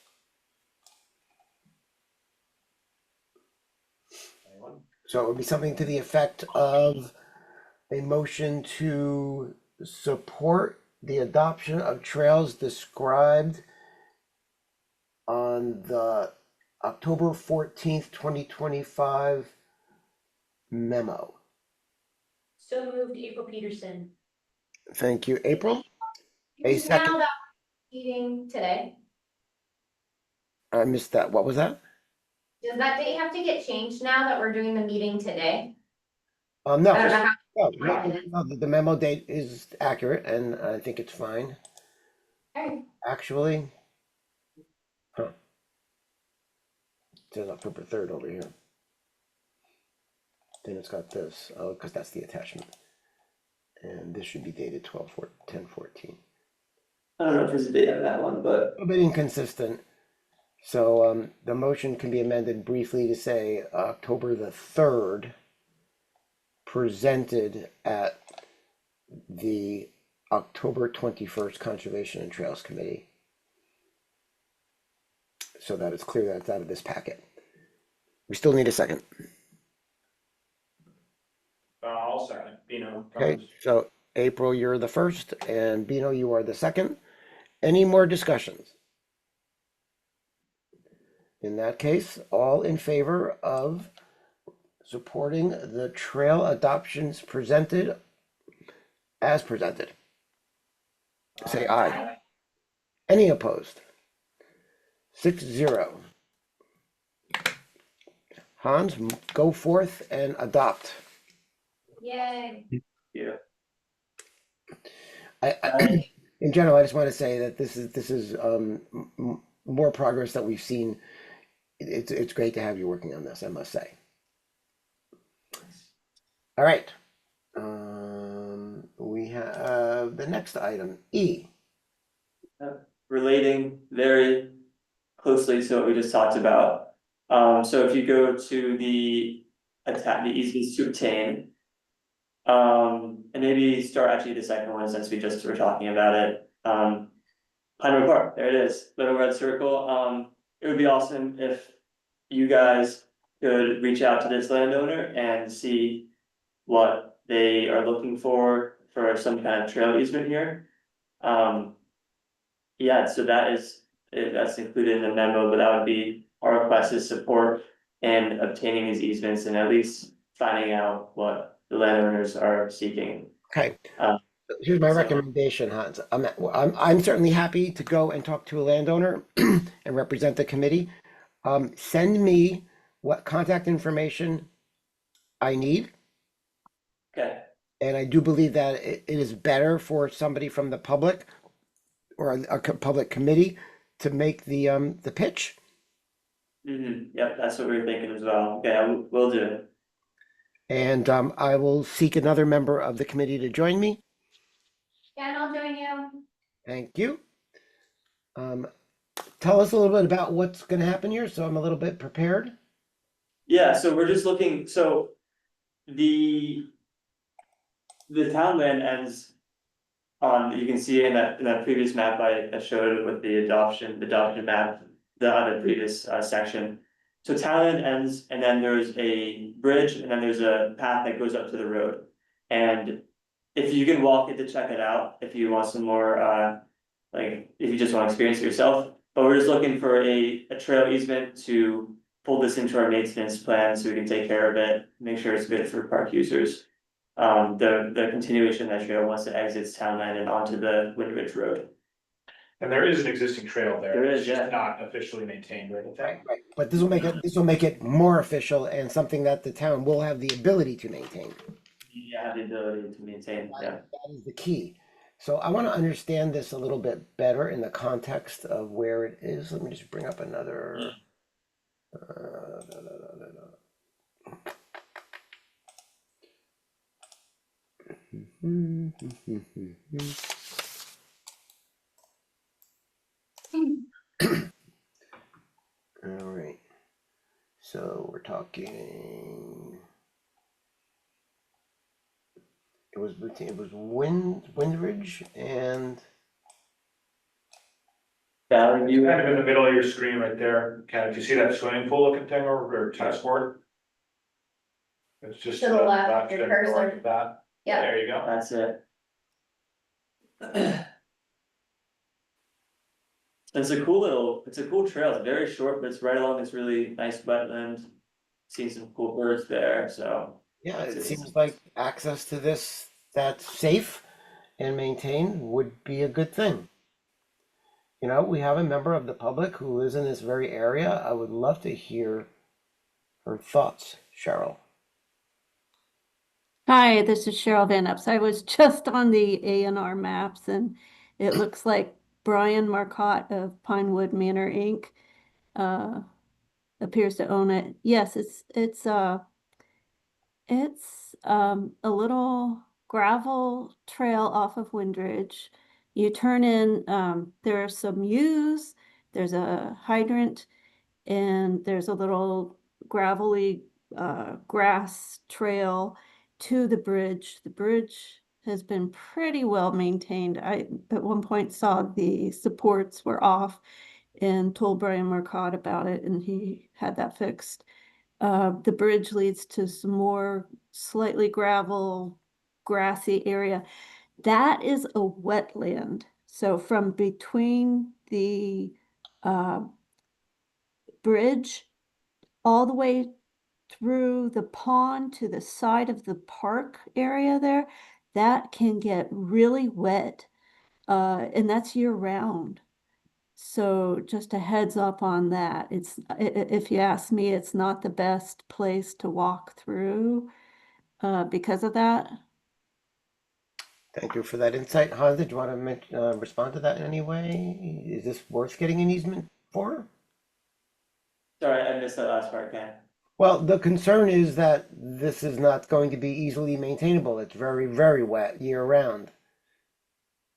Anyone? So it would be something to the effect of a motion to support the adoption of trails described on the October 14th, 2025 memo. So moved, April Peterson. Thank you, April. A You second. found out meeting today. I missed that. What was that? Does that date have to get changed now that we're doing the meeting today? No, I don't know how. no, the memo date is accurate and I think it's fine. Alright. Actually. Huh. It says October 3rd over here. Then it's got this, oh, because that's the attachment. And this should be dated 10/14. I don't know if there's a date on that one, but A bit inconsistent. So the motion can be amended briefly to say October the 3rd, presented at the October 21st Conservation and Trails Committee. So that it's clear that it's out of this packet. We still need a second. I'll second, Bino. Okay, so April, you're the first, and Bino, you are the second. Any more discussions? In that case, all in favor of supporting the trail adoptions presented as presented? Say aye. Any opposed? 6-0. Hans, go forth and adopt. Yay. yeah. In general, I just want to say that this is more progress that we've seen. It's great to have you working on this, I must say. All right. We have the next item, E. Relating very closely to what we just talked about. So if you go to the easements to obtain. And maybe start actually the second one since we just were talking about it. Pinewood Park, there it is, little red circle. it would be awesome if you guys could reach out to this landowner and see what they are looking for some kind of trail easement here. Yeah, so that's included in the memo, but that would be our request is support in obtaining these easements and at least finding out what the landowners are seeking. Okay. Uh, Here's my so- recommendation, Hans. I'm certainly happy to go and talk to a landowner and represent the committee. Send me what contact information I need. Okay, And I do believe that it is better for somebody from the public or public committee to make the pitch. yep, that's what we were thinking as well. Okay, we'll do it. And I will seek another member of the committee to join me. Yeah, and I'll join you. Thank you. Tell us a little bit about what's going to happen here, so I'm a little bit prepared. Yeah, so we're just looking, so the town land ends on, you can see in that previous map I showed with the adoption map, the other previous section. So town land ends and then there's a bridge and then there's a path that goes up to the road. And if you can walk it to check it out, if you want some more, like, if you just want to experience it yourself. But we're just looking for a trail easement to pull this into our maintenance plan so we can take care of it, make sure it's good for park users. The continuation of that trail once it exits town line and onto the Windridge Road. And there is an existing trail there. There is, It's just yeah. not officially maintained or anything. Right. But this will make it more official and something that the town will have the ability to maintain. You have the ability to maintain, yeah. That is the key. So I want to understand this a little bit better in the context of where it is. Let me just bring up another. All right. So we're talking. It was Windridge and Valley It's View, kind of in the middle of your screen right there, kind of, do you see that swimming pool looking thing or tennis court? It's just. To the left, left your and right cursor. of that. Yeah. There you go. that's it. It's a cool trail, it's very short, but it's right along this really nice wetland. Seen some cool birds there, so. yeah, it It's- seems like access to this that's safe and maintained would be a good thing. You know, we have a member of the public who lives in this very area. I would love to hear her thoughts, Cheryl. Hi, this is Cheryl Van Ups. I was just on the A&R maps and it looks like Brian Marcotte of Pinewood Manor Inc. Appears to own it. Yes, it's a little gravel trail off of Windridge. You turn in, there are some yews, there's a hydrant, and there's a little gravelly grass trail to the bridge. The bridge has been pretty well maintained. I at one point saw the supports were off and told Brian Marcotte about it, and he had that fixed. The bridge leads to some more slightly gravel, grassy area. That is a wetland. So from between the bridge all the way through the pond to the side of the park area there, that can get really wet. And that's year round. So just a heads up on that. It's, if you ask me, it's not the best place to walk through because of that. Thank you for that insight. Hans, did you want to respond to that in any way? Is this worth getting an easement for? Sorry, I missed that last part, Ken. Well, the concern is that this is not going to be easily maintainable. It's very, very wet year round.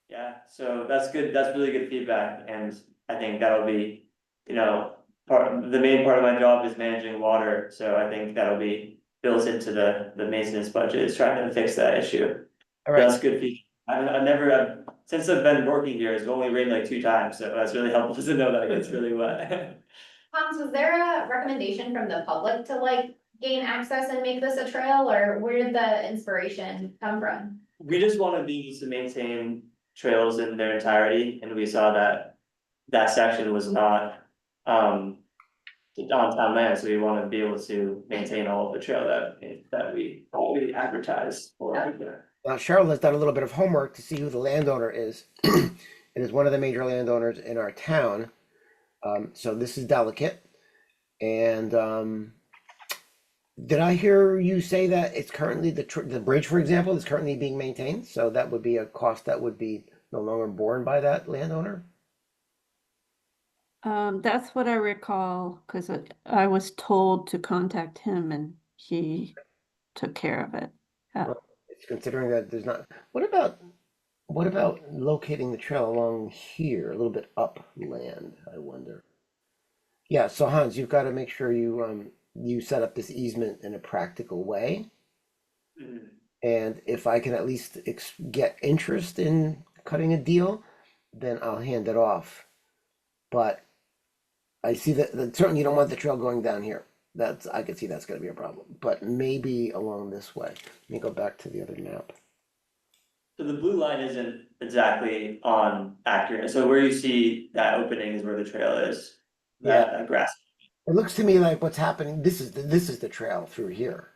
Yeah, so that's good, that's really good feedback, and I think that'll be, you know, the main part of my job is managing water, so I think that'll be built into the maintenance budget, is trying to fix that issue. All right. That's good feedback. Since I've been working here, it's only rained like 2 times, so that's really helpful to know that it gets really wet. Hans, was there a recommendation from the public to like gain access and make this a trail, or where did the inspiration come from? We just wanna be able to maintain trails in their entirety, and we saw that that section was not, on town land, so we wanna be able to maintain all of the trail that we advertise for. Now Cheryl has done a little bit of homework to see who the landowner is. It is one of the major landowners in our town. So this is delicate. And did I hear you say that it's currently the bridge, for example, is currently being maintained? So that would be a cost that would be no longer borne by that landowner? That's what I recall, because I was told to contact him and he took care of it. Well, it's considering that there's not, what about locating the trail along here, a little bit upland, I wonder? Yeah, so Hans, you've got to make sure you set up this easement in a practical way. Mhm. And if I can at least get interest in cutting a deal, then I'll hand it off. But I see that certainly you don't want the trail going down here. I could see that's going to be a problem. But maybe along this way. Let me go back to the other map. So the blue line isn't exactly on accurate, so where you see that opening is where the trail is. That grass, It looks to me like what's happening. This is the trail through here.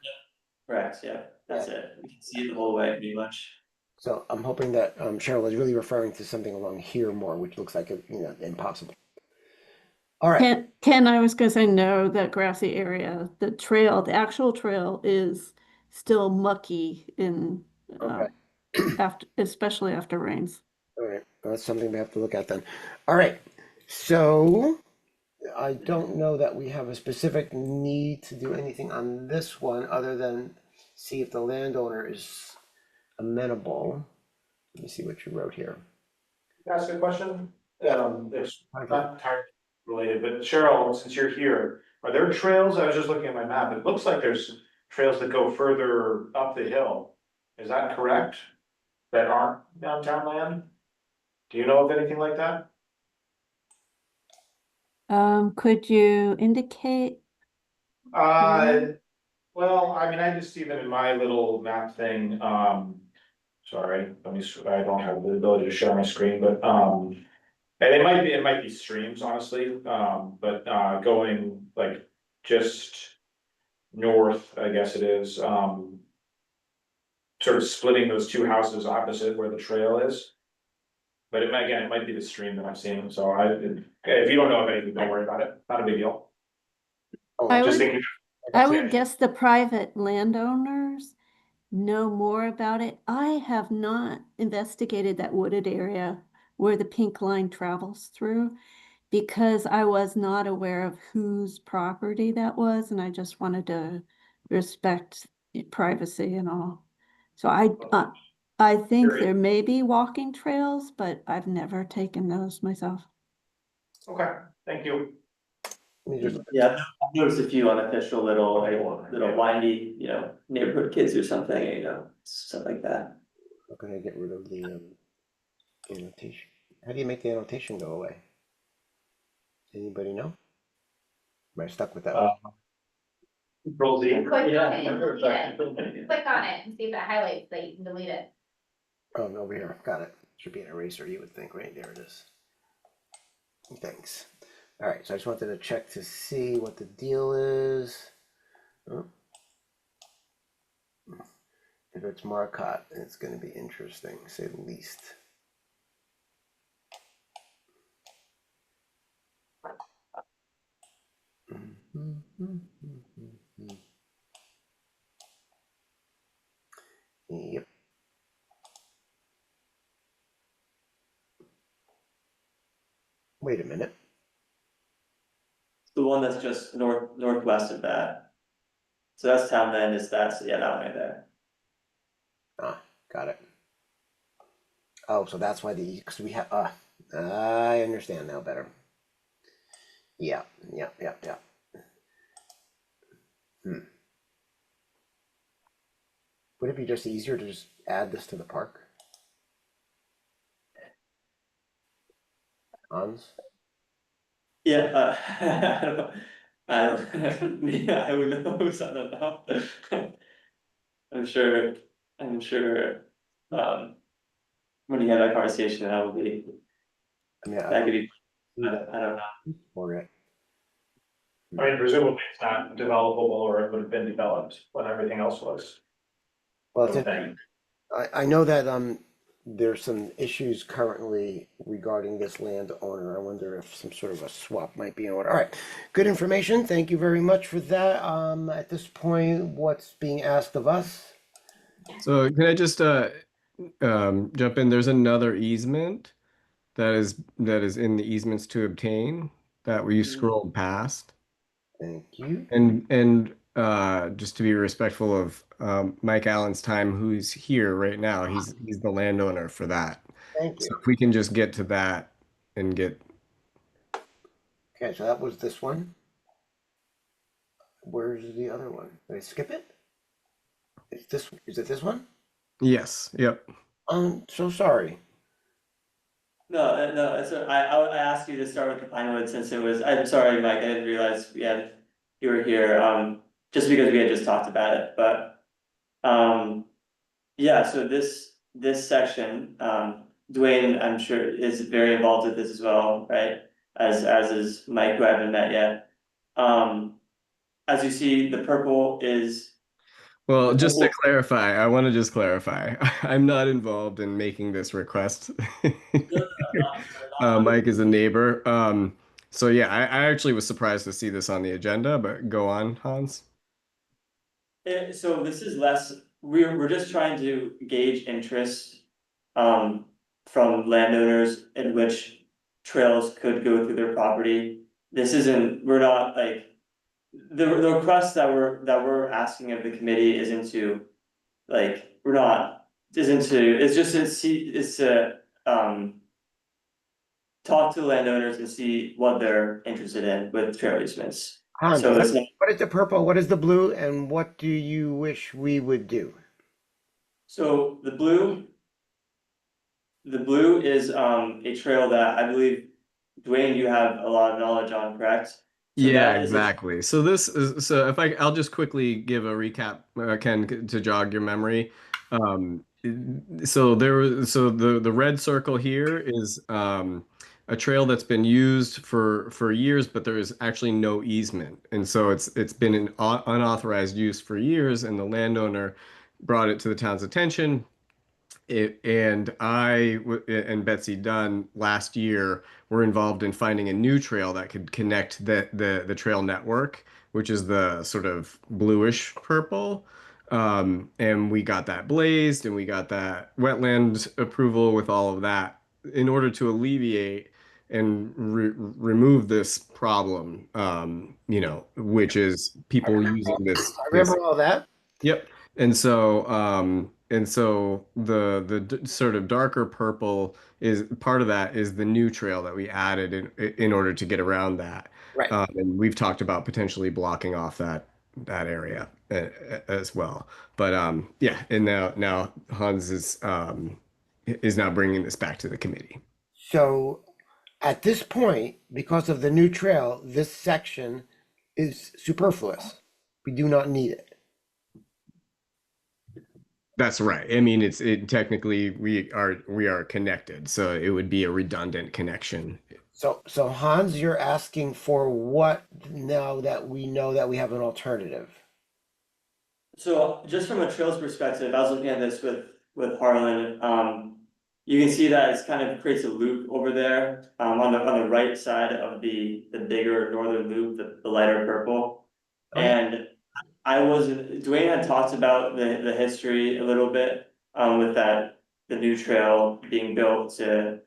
correct, yeah, that's it, we can see it the whole way pretty much. So I'm hoping that Cheryl is really referring to something along here more, which looks like impossible. All right. Ken, I was gonna say no, that grassy area, the actual trail is still mucky Okay. especially after rains. All right. That's something we have to look at then. All right. So I don't know that we have a specific need to do anything on this one other than see if the landowner is amenable. Let me see what you wrote here. Can I ask a question? It's not entirely related, but Cheryl, since you're here, are there trails? I was just looking at my map. It looks like there's trails that go further up the hill. Is that correct? That aren't downtown land? Do you know of anything like that? Could you indicate? Well, I mean, I just even in my little map thing, sorry, I don't have the ability to share my screen, but, and it might be streams, honestly, but, going like just north, I guess it is, sort of splitting those two houses opposite where the trail is. But it might be the stream that I'm seeing, so if you don't know of anything, don't worry about it, not a big deal. Oh, I Just would- thinking. I would guess the private landowners know more about it. I have not investigated that wooded area where the pink line travels through because I was not aware of whose property that was, and I just wanted to respect privacy and all. So I think Very- there may be walking trails, but I've never taken those myself. Okay, thank you. let me just Yeah, I've noticed a few unofficial little windy, neighborhood kids or something, stuff like that. I'm gonna get rid of the annotation. How do you make the annotation go away? Anybody know? Am I stuck with that one? Control Z. Click on Yeah, it and remember delete back it. in- Click on it and see if it highlights, that you can delete it. Oh, over here. Got it. Should be an eraser, you would think, right? There it is. Thanks. All right, so I just wanted to check to see what the deal is. Oh. If it's Marcotte, it's going to be interesting, to say the least. Yep. Wait a minute. The one that's just northwest of that. So that's town land, that one right there. Ah, got it. Oh, so that's why because we have, I understand now better. Yeah. Would it be just easier to just add this to the park? Hans? Yeah, I don't know. Yeah, who knows, I don't know. I'm sure, I'm sure, when you have that conversation, that would be, I mean, that could be, do that I don't know. for it. I mean, presumably it's not developable or it would have been developed when everything else was. Well, I would think. I know that there's some issues currently regarding this landowner. I wonder if some sort of a swap might be in order. All right, good information. Thank you very much for that. At this point, what's being asked of us? So can I just jump in? There's another easement that is in the easements to obtain that you scrolled past. Thank you. And just to be respectful of Mike Allen's time, who's here right now, he's the landowner for that. Thank So you. if we can just get to that and get Okay, so that was this one. Where's the other one? Did I skip it? It's this. Is it this one? yes, yep. So sorry. No, no, I asked you to start with the Pinewood since it was, I'm sorry, Mike, I didn't realize you were here, just because we had just talked about it, but. Yeah, so this section, Dwayne, I'm sure is very involved with this as well, right? As is Mike, who I haven't met yet. As you see, the purple is. Well, the just to purple- clarify, I want to just clarify. I'm not involved in making this request. Mike is a neighbor. So yeah, I actually was surprised to see this on the agenda, but go on, Hans. So this is less, we're just trying to gauge interest. From landowners in which trails could go through their property. This isn't, we're not like. The request that we're asking of the committee isn't to, like, we're not, isn't to, it's just to see, it's to, talk to the landowners and see what they're interested in with trail easements. Hans, So it's not, what is the purple? What is the blue? And what do you wish we would do? so the blue. The blue is a trail that I believe, Dwayne, you have a lot of knowledge on, correct? So Yeah, that is a- exactly. So this is so if I'll just quickly give a recap, Ken, to jog your memory. Um, so the red circle here is a trail that's been used for years, but there is actually no easement, and so it's been an unauthorized use for years, and the landowner brought it to the town's attention. And Betsy Dunn last year were involved in finding a new trail that could connect the trail network, which is the sort of bluish purple. And we got that blazed and we got that wetland approval with all of that in order to alleviate and remove this problem, which is people using this. I remember all that. Yep. And so the sort of darker purple is part of that is the new trail that we added in order to get around that. Right. And we've talked about potentially blocking off that area as well. But yeah, and now Hans is now bringing this back to the committee. So at this point, because of the new trail, this section is superfluous. We do not need it. That's right. I mean, it technically we are connected, so it would be a redundant connection. So Hans, you're asking for what now that we know that we have an alternative? So just from a trails perspective, I was looking at this with Harlan, you can see that it's kind of creates a loop over there, on the right side of the bigger northern loop, the lighter purple. Okay. And Dwayne had talked about the history a little bit, with the new trail being built to,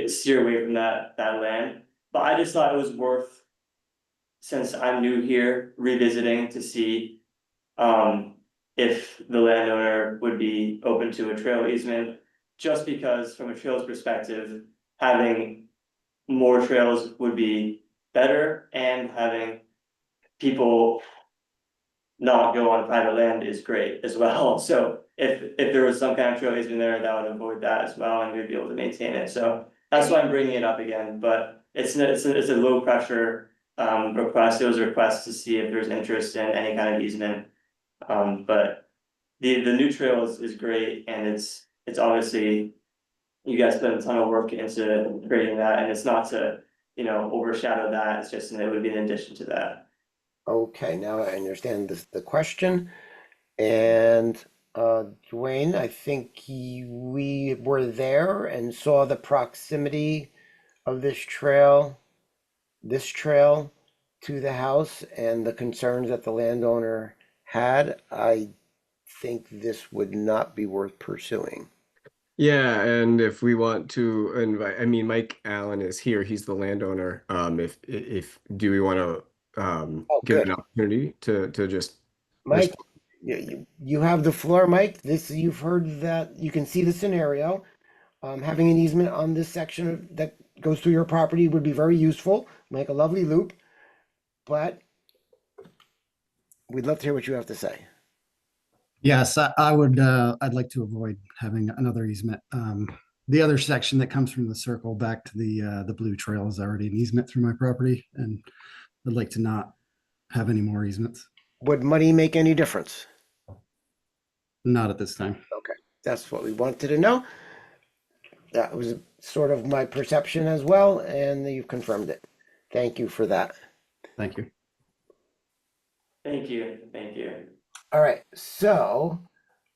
steer away from that land. But I just thought it was worth, since I'm new here, revisiting to see, if the landowner would be open to a trail easement. Just because from a trails perspective, having more trails would be better, and having people not go on private land is great as well. So if there was some kind of trail easement there, that would avoid that as well, and we'd be able to maintain it. So That's why I'm bringing it up again, but it's a low pressure request. It was a request to see if there's interest in any kind of easement. But the new trail is great, and it's obviously, you guys put a ton of work into creating that, and it's not to, you know, overshadow that. It's just, it would be in addition to that. Okay, now I understand the question. And Dwayne, I think we were there and saw the proximity of this trail to the house and the concerns that the landowner had. I think this would not be worth pursuing. Yeah, and if we want to invite, I mean, Mike Allen is here. He's the landowner. If do we want to Oh, give good. an opportunity to just Mike, you have the floor, Mike. You've heard that, you can see the scenario. Having an easement on this section that goes through your property would be very useful, make a lovely loop, but we'd love to hear what you have to say. Yes, I would, I'd like to avoid having another easement. The other section that comes from the circle back to the blue trail is already an easement through my property, and I'd like to not have any more easements. Would money make any difference? Not at this time. Okay, that's what we wanted to know. That was sort of my perception as well, and you've confirmed it. Thank you for that. Thank you. Thank you, thank you. All right, so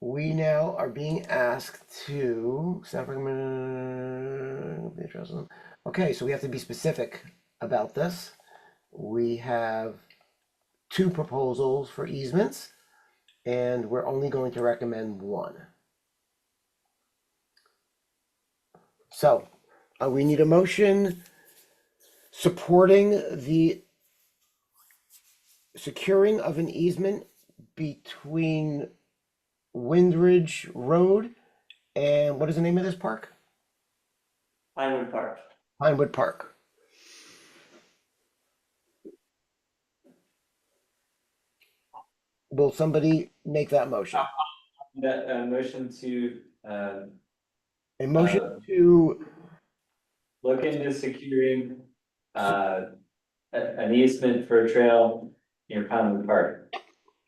we now are being asked to okay, so we have to be specific about this. We have 2 proposals for easements, and we're only going to recommend one. So we need a motion supporting the securing of an easement between Windridge Road and what is the name of this park? Pinewood Park. Pinewood Park. Will somebody make that motion? That motion to A motion to look into securing an easement for a trail near Pinewood Park.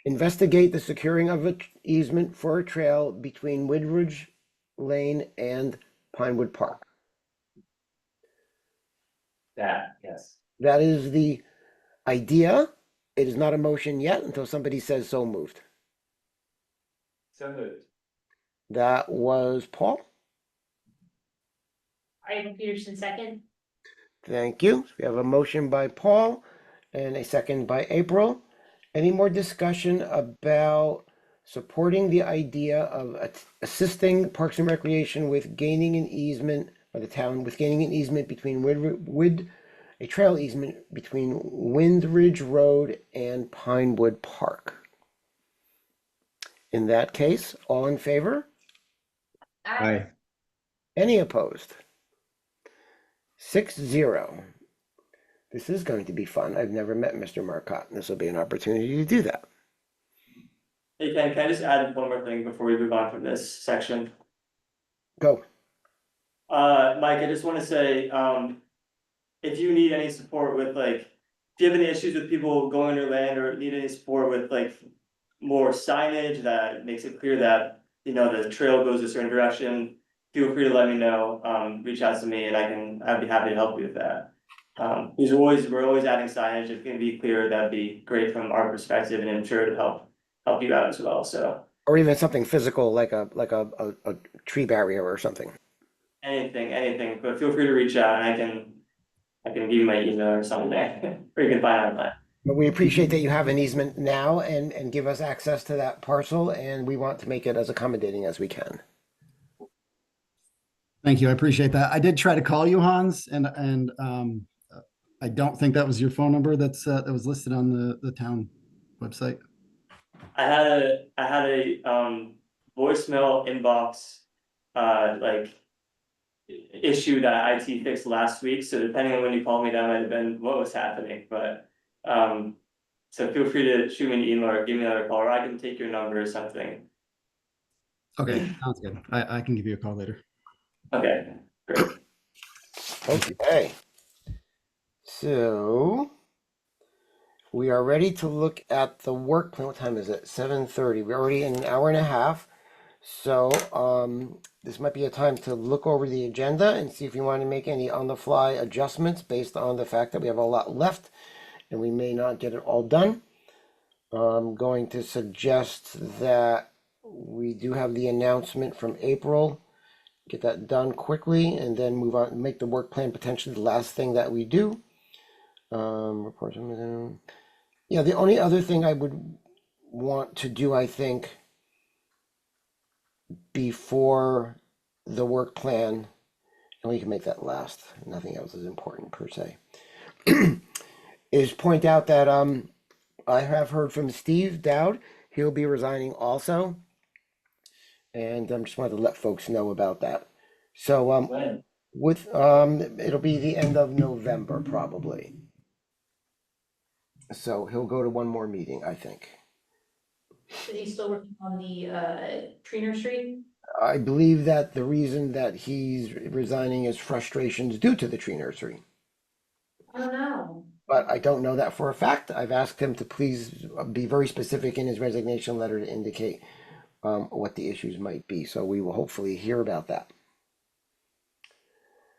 investigate the securing of an easement for a trail between Windridge Lane and Pinewood Park. That, yes. That is the idea. It is not a motion yet until somebody says so moved. So moved. That was Paul. Ivan Peterson, second. Thank you. We have a motion by Paul and a second by April. Any more discussion about supporting the idea of assisting Parks and Recreation with gaining an easement, or the town with gaining an easement between a trail easement between Windridge Road and Pinewood Park? In that case, all in favor? Aye. Any opposed? 6-0. This is going to be fun. I've never met Mr. Marcotte, and this will be an opportunity to do that. Hey, Ken, can I just add one more thing before we move on from this section? Go. Mike, I just want to say, if you need any support with if you have any issues with people going on your land or need any support with more signage that makes it clear that, you know, the trail goes a certain direction, feel free to let me know, reach out to me and I'd be happy to help you with that. We're always adding signage. If it can be clear, that'd be great from our perspective, and I'm sure it'd help you out as well, so. Or even something physical like a tree barrier or something. Anything, but feel free to reach out and I can give you my email or something, or you can find it online. But we appreciate that you have an easement now and give us access to that parcel, and we want to make it as accommodating as we can. Thank you. I appreciate that. I did try to call you, Hans, and I don't think that was your phone number that was listed on the town website. I had a voicemail inbox issue that IT fixed last week, so depending on when you called me, that might have been what was happening, but so feel free to shoot me an email or give me another call, or I can take your number or something. Okay, sounds good. I can give you a call later. Okay, great. Okay. So we are ready to look at the work plan. What time is it? 7:30. We're already in an hour and a half. So this might be a time to look over the agenda and see if you want to make any on-the-fly adjustments based on the fact that we have a lot left and we may not get it all done. I'm going to suggest that we do have the announcement from April. Get that done quickly and then move on, make the work plan potentially the last thing that we do. Reports. Yeah, the only other thing I would want to do, I think, before the work plan, and we can make that last, nothing else is important per se, is point out that I have heard from Steve Dowd. He'll be resigning also. And just wanted to let folks know about that. So When? with it'll be the end of November probably. So he'll go to one more meeting, I think. Is he still working on the tree nursery? I believe that the reason that he's resigning is frustrations due to the tree nursery. Oh, no. But I don't know that for a fact. I've asked him to please be very specific in his resignation letter to indicate what the issues might be. So we will hopefully hear about that.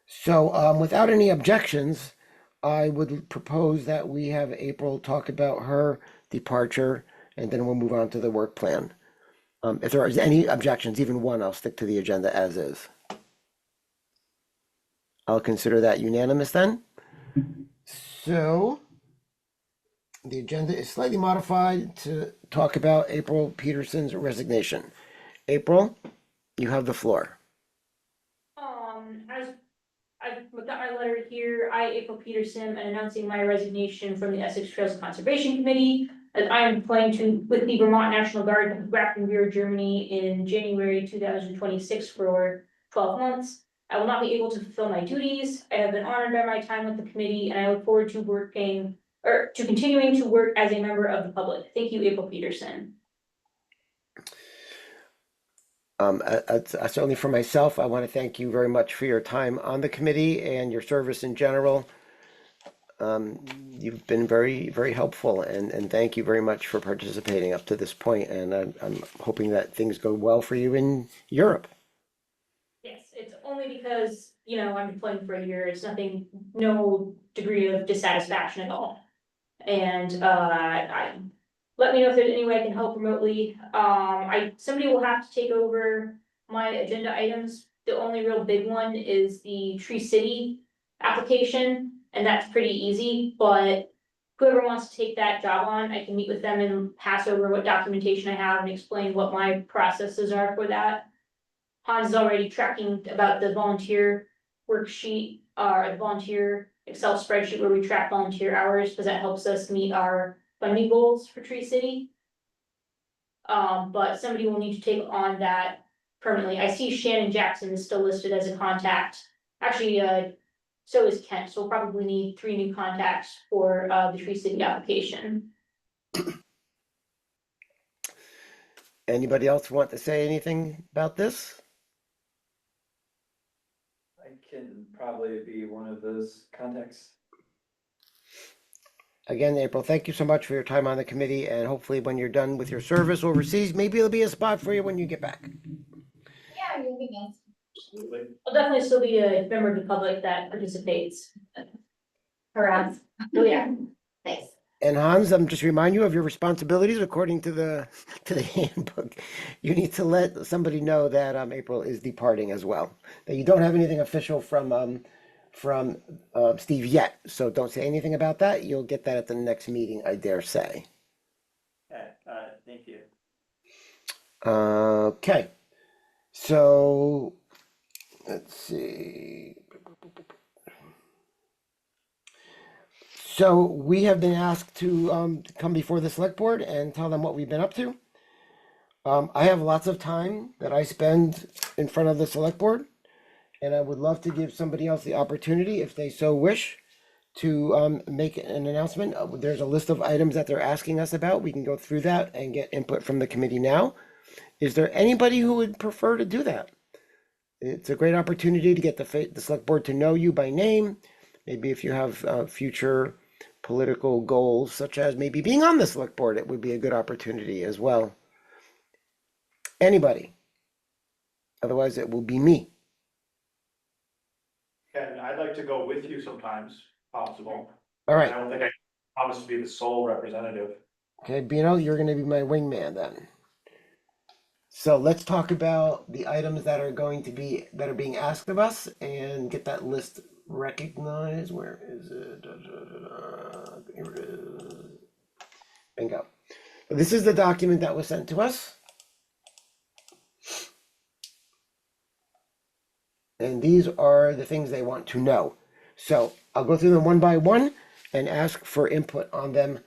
So without any objections, I would propose that we have April talk about her departure and then we'll move on to the work plan. If there is any objections, even one, I'll stick to the agenda as is. I'll consider that unanimous then. So the agenda is slightly modified to talk about April Peterson's resignation. April, you have the floor. As I've got my letter here, I, April Peterson, am announcing my resignation from the Essex Trails Conservation Committee, as I am applying with the Vermont National Guard to Grafenwehr, Germany in January 2026 for 12 months. I will not be able to fulfill my duties. I have been honored by my time with the committee and I look forward to continuing to work as a member of the public. Thank you, April Peterson. Certainly for myself, I want to thank you very much for your time on the committee and your service in general. You've been very, very helpful and thank you very much for participating up to this point. And I'm hoping that things go well for you in Europe. Yes, it's only because, I'm deploying for a year. It's nothing, no degree of dissatisfaction at all. And let me know if there's any way I can help remotely. Somebody will have to take over my agenda items. The only real big one is the Tree City application, and that's pretty easy, but whoever wants to take that job on, I can meet with them and pass over what documentation I have and explain what my processes are for that. Hans is already tracking about the volunteer worksheet, or the volunteer Excel spreadsheet where we track volunteer hours, because that helps us meet our funding goals for Tree City. But somebody will need to take on that permanently. I see Shannon Jackson is still listed as a contact. Actually, so is Kent, so we'll probably need 3 new contacts for the Tree City application. Anybody else want to say anything about this? I can probably be one of those contacts. Again, April, thank you so much for your time on the committee, and hopefully when you're done with your service overseas, maybe there'll be a spot for you when you get back. Yeah, you'll be nice. Absolutely. I'll definitely still be a member of the public that participates. Harass. Oh, yeah. Thanks. And Hans, I'm just remind you of your responsibilities according to the handbook. You need to let somebody know that April is departing as well. That you don't have anything official from Steve yet, so don't say anything about that. You'll get that at the next meeting, I dare say. Okay, thank you. Okay, so let's see. So we have been asked to come before the select board and tell them what we've been up to. I have lots of time that I spend in front of the select board, and I would love to give somebody else the opportunity, if they so wish, to make an announcement. There's a list of items that they're asking us about. We can go through that and get input from the committee now. Is there anybody who would prefer to do that? It's a great opportunity to get the select board to know you by name. Maybe if you have future political goals, such as maybe being on the select board, it would be a good opportunity as well. Anybody? Otherwise, it will be me. And I'd like to go with you sometimes, possible. All I right. don't think I promise to be the sole representative. Okay, Bino, you're going to be my wingman then. So let's talk about the items that are being asked of us and get that list recognized. Where is it? Here it is. Bingo. This is the document that was sent to us. And these are the things they want to know. So I'll go through them one by one and ask for input on them.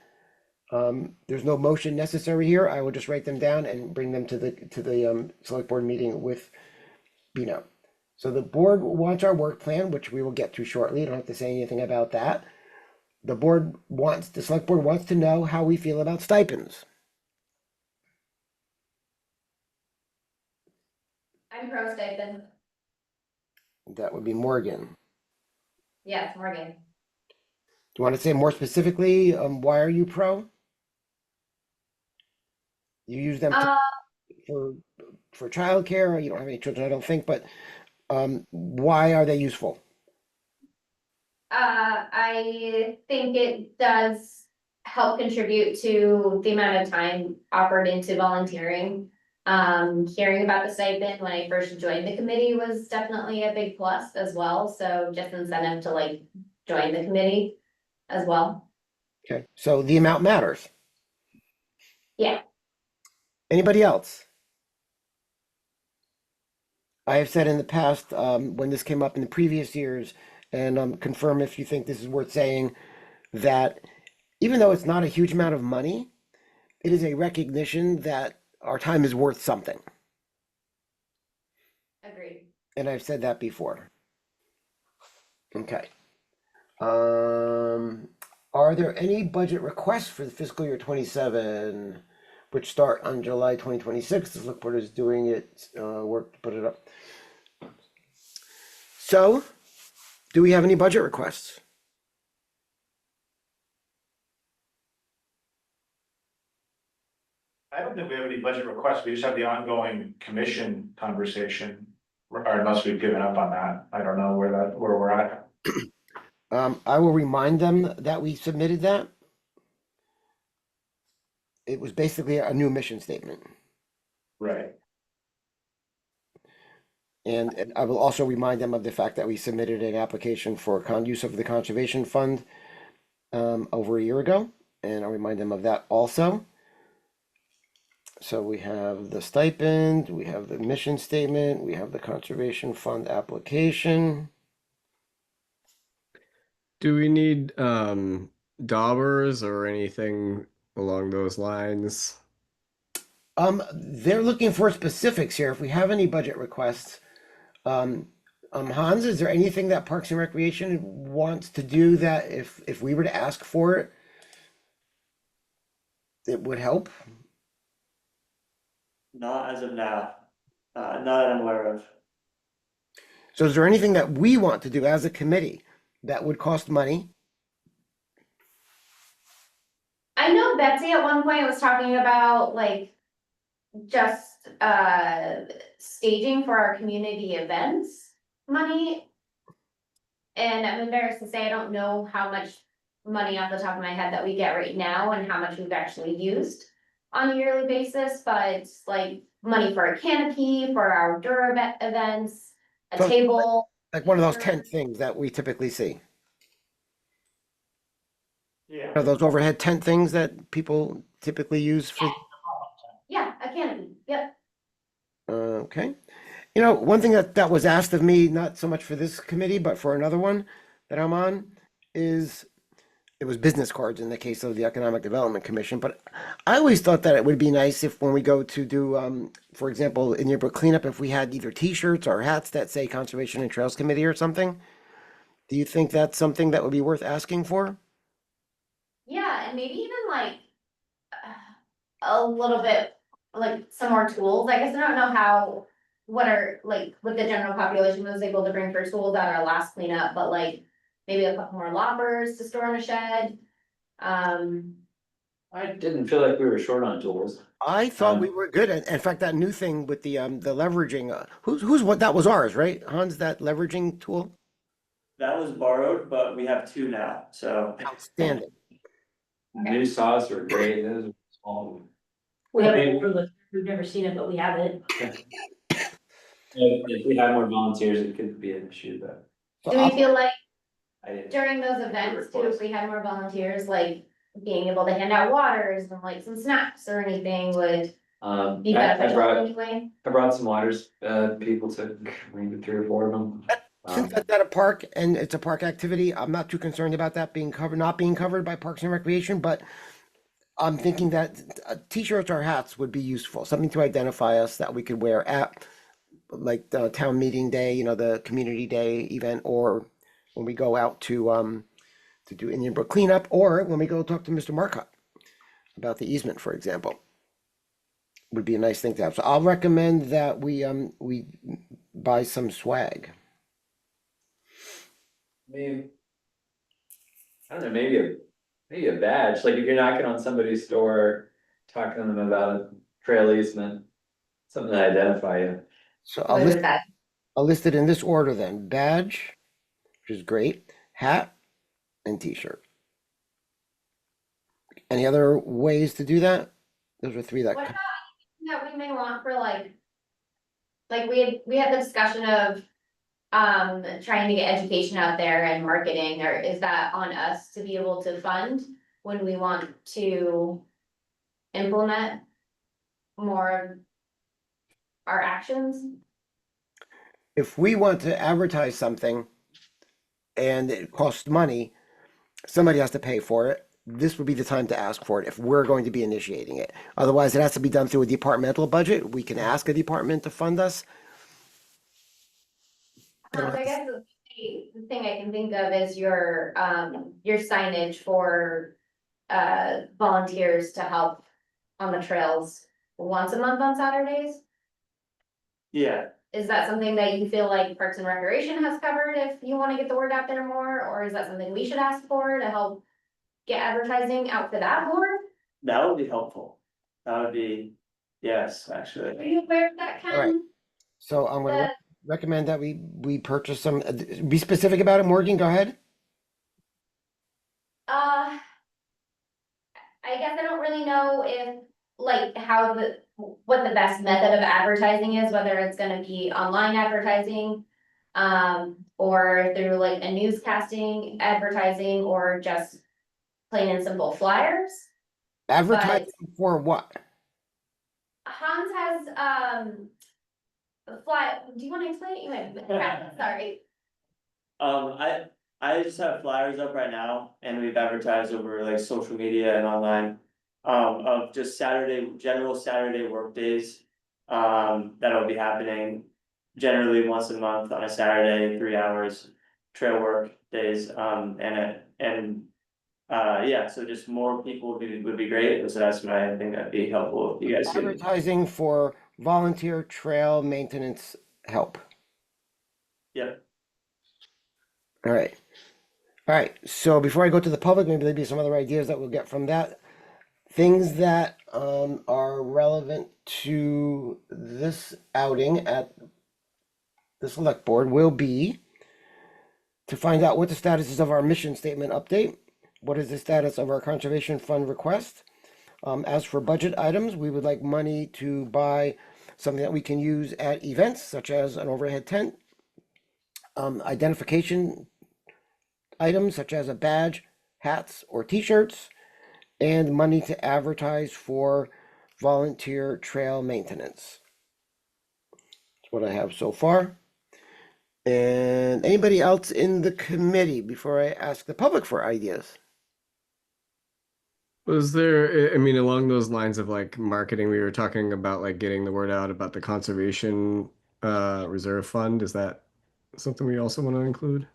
There's no motion necessary here. I will just write them down and bring them to the select board meeting with Bino. So the board wants our work plan, which we will get to shortly. You don't have to say anything about that. The select board wants to know how we feel about stipends. I'm pro stipend. That would be Morgan. Do Yes, Morgan. you want to say more specifically, why are you pro? You use them for childcare. You don't have any children, I don't think, but why are they useful? I think it does help contribute to the amount of time offered into volunteering. Hearing about the stipend when I first joined the committee was definitely a big plus as well, so just incentive to like join the committee as well. Okay, so the amount matters. Yeah. Anybody else? I have said in the past, when this came up in the previous years, and confirm if you think this is worth saying, that even though it's not a huge amount of money, it is a recognition that our time is worth something. Agreed. And I've said that before. Okay. Are there any budget requests for the fiscal year 27, which start on July 2026? The select board is doing its work to put it up. So, do we have any budget requests? I don't think we have any budget requests. We just have the ongoing commission conversation. Or unless we've given up on that. I don't know where we're at. I will remind them that we submitted that. It was basically a new mission statement. Right. And I will also remind them of the fact that we submitted an application for use of the conservation fund over a year ago. And I'll remind them of that also. So we have the stipend, we have the mission statement, we have the conservation fund application. Do we need daubers or anything along those lines? They're looking for specifics here. If we have any budget requests, Hans, is there anything that Parks and Recreation wants to do that if we were to ask for it, it would help? Not as of now, not that I'm aware of. So is there anything that we want to do as a committee that would cost money? I know Betsy at one point was talking about like just staging for our community events money. And I'm embarrassed to say I don't know how much money off the top of my head that we get right now and how much we've actually used on a yearly basis, but like money for a canopy, for our outdoor events, a So- table. Like one of those tent things that we typically see. Yeah. Are those overhead tent things that people typically use for? Yeah, a canopy, yep. Okay. You know, one thing that was asked of me, not so much for this committee, but for another one that I'm on, is it was business cards in the case of the Economic Development Commission. But I always thought that it would be nice if when we go to do, for example, in yearbook cleanup, if we had either T-shirts or hats that say Conservation and Trails Committee or something. Do you think that's something that would be worth asking for? Yeah, and maybe even like a little bit, like some more tools. I guess I don't know how what are, like, with the general population was able to bring for tools at our last cleanup, but like, maybe a couple more loppers to store in a shed. I didn't feel like we were short on tools. I thought we were good. And in fact, that new thing with the leveraging, who's what, that was ours, right? Hans, that leveraging tool? That was borrowed, but we have two now, so. Outstanding. New saws were great, those were small. We have it, we've never seen it, but we have it. If we had more volunteers, it could be an issue, but So Do we I'll- feel like I didn't. during those events too, if we had more volunteers, like being able to hand out waters and like some snacks or anything would be I beneficial in any way? brought some waters, people to maybe 3 or 4 of them. Since that's at a park and it's a park activity, I'm not too concerned about that being covered, not being covered by Parks and Recreation, but I'm thinking that t-shirts or hats would be useful, something to identify us that we could wear at like the town meeting day, you know, the community day event, or when we go out to do Indian Brook cleanup, or when we go talk to Mr. Marcotte about the easement, for example. Would be a nice thing to have. So I'll recommend that we buy some swag. Maybe, I don't know, maybe a badge, like if you're knocking on somebody's door, talking to them about a trail easement, something to identify you. So What is that? I'll list it in this order then. Badge, which is great, hat, and t-shirt. Any other ways to do that? Those are 3 that. What about that we may want for like we had the discussion of trying to get education out there and marketing, or is that on us to be able to fund when we want to implement more of our actions? If we want to advertise something and it costs money, somebody has to pay for it. This would be the time to ask for it if we're going to be initiating it. Otherwise, it has to be done through a departmental budget. We can ask a department to fund us. I guess the thing I can think of is your signage for volunteers to help on the trails once a month on Saturdays. Yeah, Is that something that you feel like Parks and Recreation has covered if you wanna get the word out there more, or is that something we should ask for to help get advertising out for that more? that would be helpful. That would be, yes, Are actually. you aware of that, Ken? Alright. So I'm going to recommend that we purchase some, be specific about it. Morgan, go ahead. I guess I don't really know if, like, what the best method of advertising is, whether it's gonna be online advertising. Or through like a newscasting advertising, or just plain and simple flyers. Advertising for what? Hans has, do you wanna explain it? You might, sorry. I just have flyers up right now and we've advertised over like social media and online. Of just general Saturday work days. That'll be happening generally once a month on a Saturday, 3 hours. Trail work days, yeah, so just more people would be great, so that's my, I think that'd be helpful if you guys could. Advertising for volunteer trail maintenance help. Yeah, All right. All right. So before I go to the public, maybe there'll be some other ideas that we'll get from that. Things that are relevant to this outing at the select board will be to find out what the status is of our mission statement update. What is the status of our conservation fund request? As for budget items, we would like money to buy something that we can use at events, such as an overhead tent. Identification items such as a badge, hats, or t-shirts, and money to advertise for volunteer trail maintenance. That's what I have so far. And anybody else in the committee before I ask the public for ideas? Was there, I mean, along those lines of like marketing, we were talking about like getting the word out about the conservation reserve fund. Is that something we also want to include?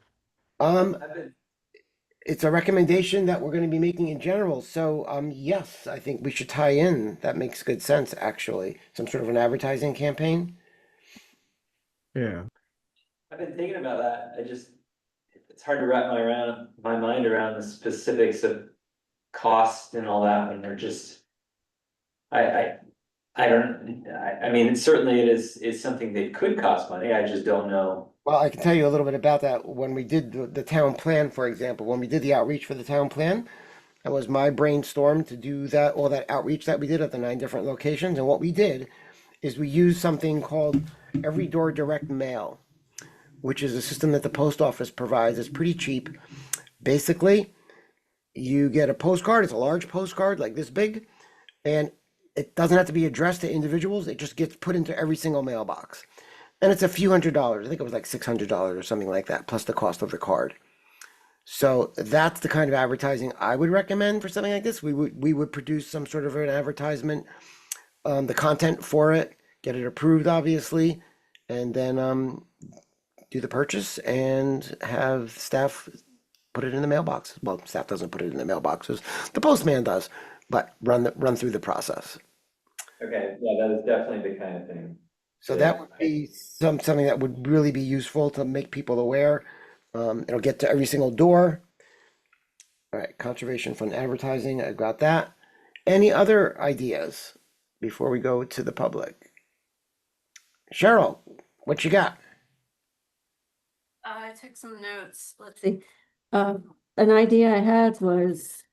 It's a recommendation that we're going to be making in general. So, yes, I think we should tie in. That makes good sense, actually. Some sort of an advertising campaign. Yeah. I've been thinking about that, it's hard to wrap my mind around the specifics of cost and all that, when they're just. I don't, I mean, certainly it's something that could cost money, I just don't know. Well, I can tell you a little bit about that. When we did the town plan, for example, when we did the outreach for the town plan, that was my brainstorm to do that, all that outreach that we did at the 9 different locations. And what we did is we used something called Every Door Direct Mail, which is a system that the post office provides. It's pretty cheap. Basically, you get a postcard. It's a large postcard like this big, and it doesn't have to be addressed to individuals. It just gets put into every single mailbox. And it's a few $100s. I think it was like $600 or something like that, plus the cost of the card. So that's the kind of advertising I would recommend for something like this. We would produce some sort of an advertisement, the content for it, get it approved, obviously, and then do the purchase and have staff put it in the mailbox. Well, staff doesn't put it in the mailboxes. The postman does, but run through the process. Okay, yeah, that is definitely the kind of thing. So that would be something that would really be useful to make people aware. It'll get to every single door. All right, conservation fund advertising, I've got that. Any other ideas before we go to the public? Cheryl, what you got? I took some notes. Let's see. An idea I had was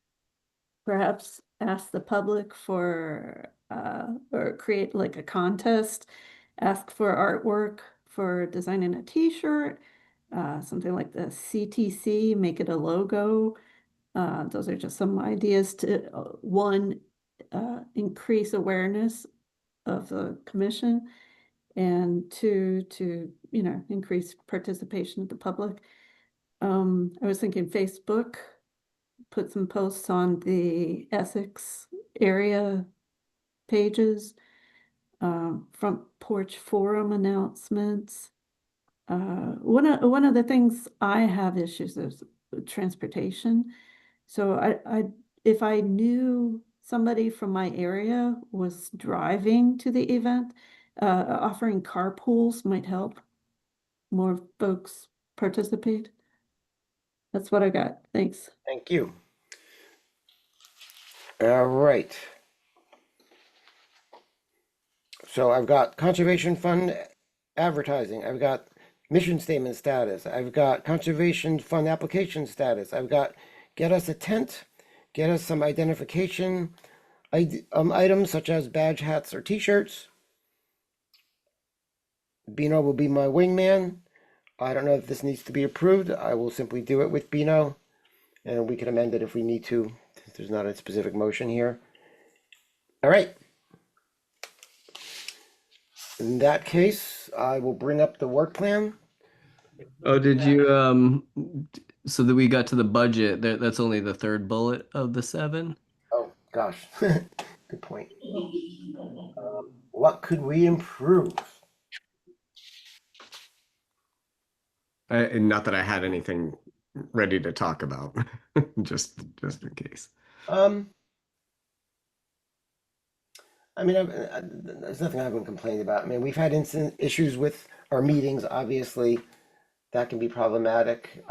perhaps ask the public for, or create like a contest, ask for artwork for designing a t-shirt, something like the CTC, make it a logo. Those are just some ideas to, one, increase awareness of the commission, and two, to, increase participation of the public. I was thinking Facebook, put some posts on the Essex area pages, front porch forum announcements. One of the things I have issues is transportation. So if I knew somebody from my area was driving to the event, offering carpools might help more folks participate. That's what I got. Thanks. Thank you. All right. So I've got conservation fund advertising. I've got mission statement status. I've got conservation fund application status. I've got get us a tent, get us some identification items such as badge hats or t-shirts. Bino will be my wingman. I don't know if this needs to be approved. I will simply do it with Bino, and we can amend it if we need to. There's not a specific motion here. All right. In that case, I will bring up the work plan. Oh, did you so that we got to the budget, that's only the third bullet of the 7? Oh gosh, good point. What could we improve? Not that I had anything ready to talk about, just in case. I mean, there's nothing I haven't complained about. I mean, we've had issues with our meetings, obviously. That can be problematic.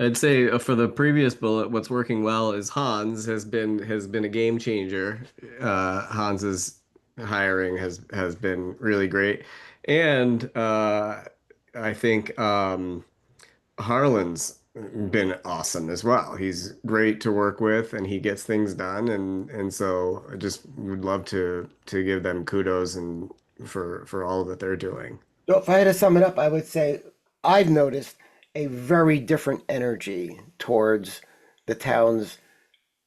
I'd say for the previous bullet, what's working well is Hans has been a game changer. Hans's hiring has been really great, and I think Harlan's been awesome as well. He's great to work with, and he gets things done, and so I just would love to give them kudos and for all that they're doing. So if I had to sum it up, I would say I've noticed a very different energy towards the town's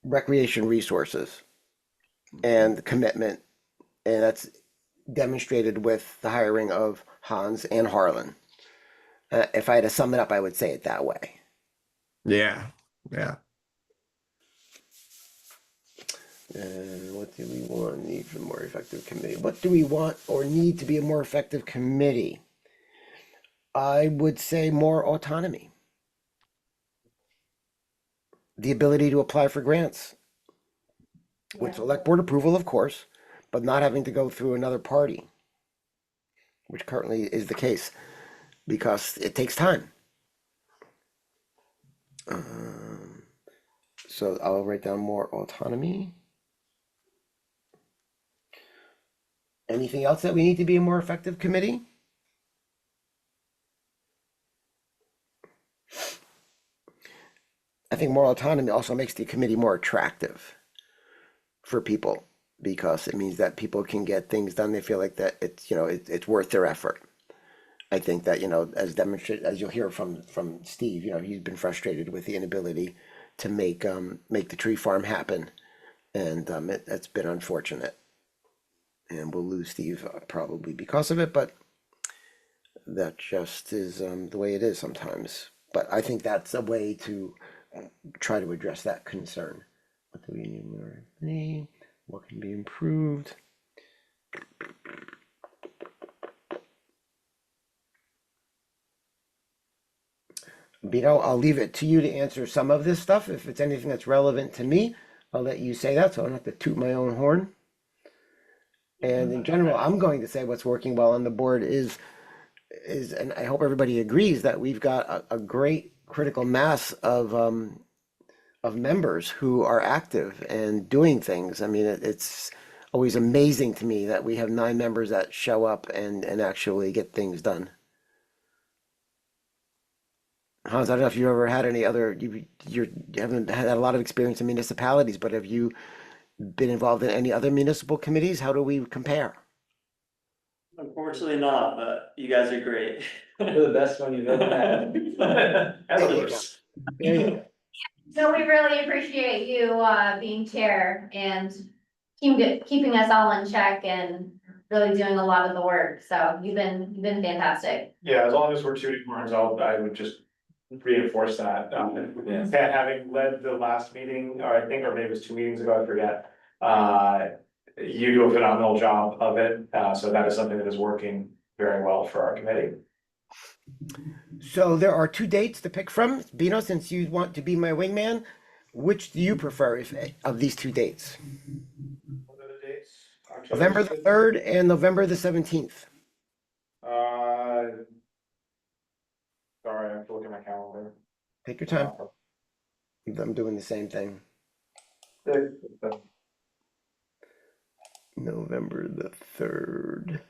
recreation resources and commitment, and that's demonstrated with the hiring of Hans and Harlan. If I had to sum it up, I would say it that way. Yeah. What do we want? Need for a more effective committee? What do we want or need to be a more effective committee? I would say more autonomy. The ability to apply for grants with select board approval, of course, but not having to go through another party. which currently is the case, because it takes time. So I'll write down more autonomy. Anything else that we need to be a more effective committee? I think more autonomy also makes the committee more attractive for people, because it means that people can get things done. They feel like that it's, you know, it's worth their effort. I think that, you know, as demonstrated, as you'll hear from Steve, you know, he's been frustrated with the inability to make the tree farm happen, and it's been unfortunate. And we'll lose Steve probably because of it, but that just is the way it is sometimes. But I think that's a way to try to address that concern. What do we need? What can be improved? Bino, I'll leave it to you to answer some of this stuff. If it's anything that's relevant to me, I'll let you say that, so I don't have to toot my own horn. And in general, I'm going to say what's working well on the board is, and I hope everybody agrees, that we've got a great critical mass of members who are active and doing things. I mean, it's always amazing to me that we have 9 members that show up and actually get things done. Hans, I don't know if you ever had any other, you haven't had a lot of experience in municipalities, but have you been involved in any other municipal committees? How do we compare? Unfortunately not, but you guys are great. You're the best one you've ever had. There you go. So we really appreciate you being chair and keeping us all in check and really doing a lot of the work. So you've been fantastic. Yeah, as long as we're shooting horns, I would just reinforce that. Pat, having led the last meeting, or I think, or maybe it was 2 meetings ago, I forget. You do a phenomenal job of it, so that is something that is working very well for our committee. So there are 2 dates to pick from. Bino, since you want to be my wingman, which do you prefer of these 2 dates? What are the dates? November the 3rd and November the 17th. Sorry, I have to look at my calendar. Take your time. I'm doing the same thing. November the 3rd.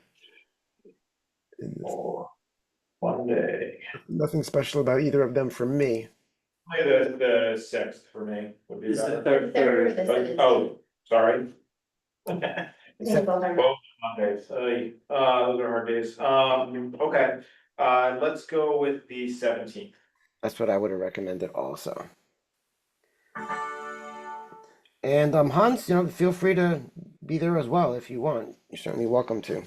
One day. Nothing special about either of them for me. Maybe the 6th for me would be It's the better. third. Oh, sorry. I think both are- Both Mondays, those are hard days, okay, let's go with the 17th. That's what I would have recommended also. And Hans, you know, feel free to be there as well if you want. You're certainly welcome to.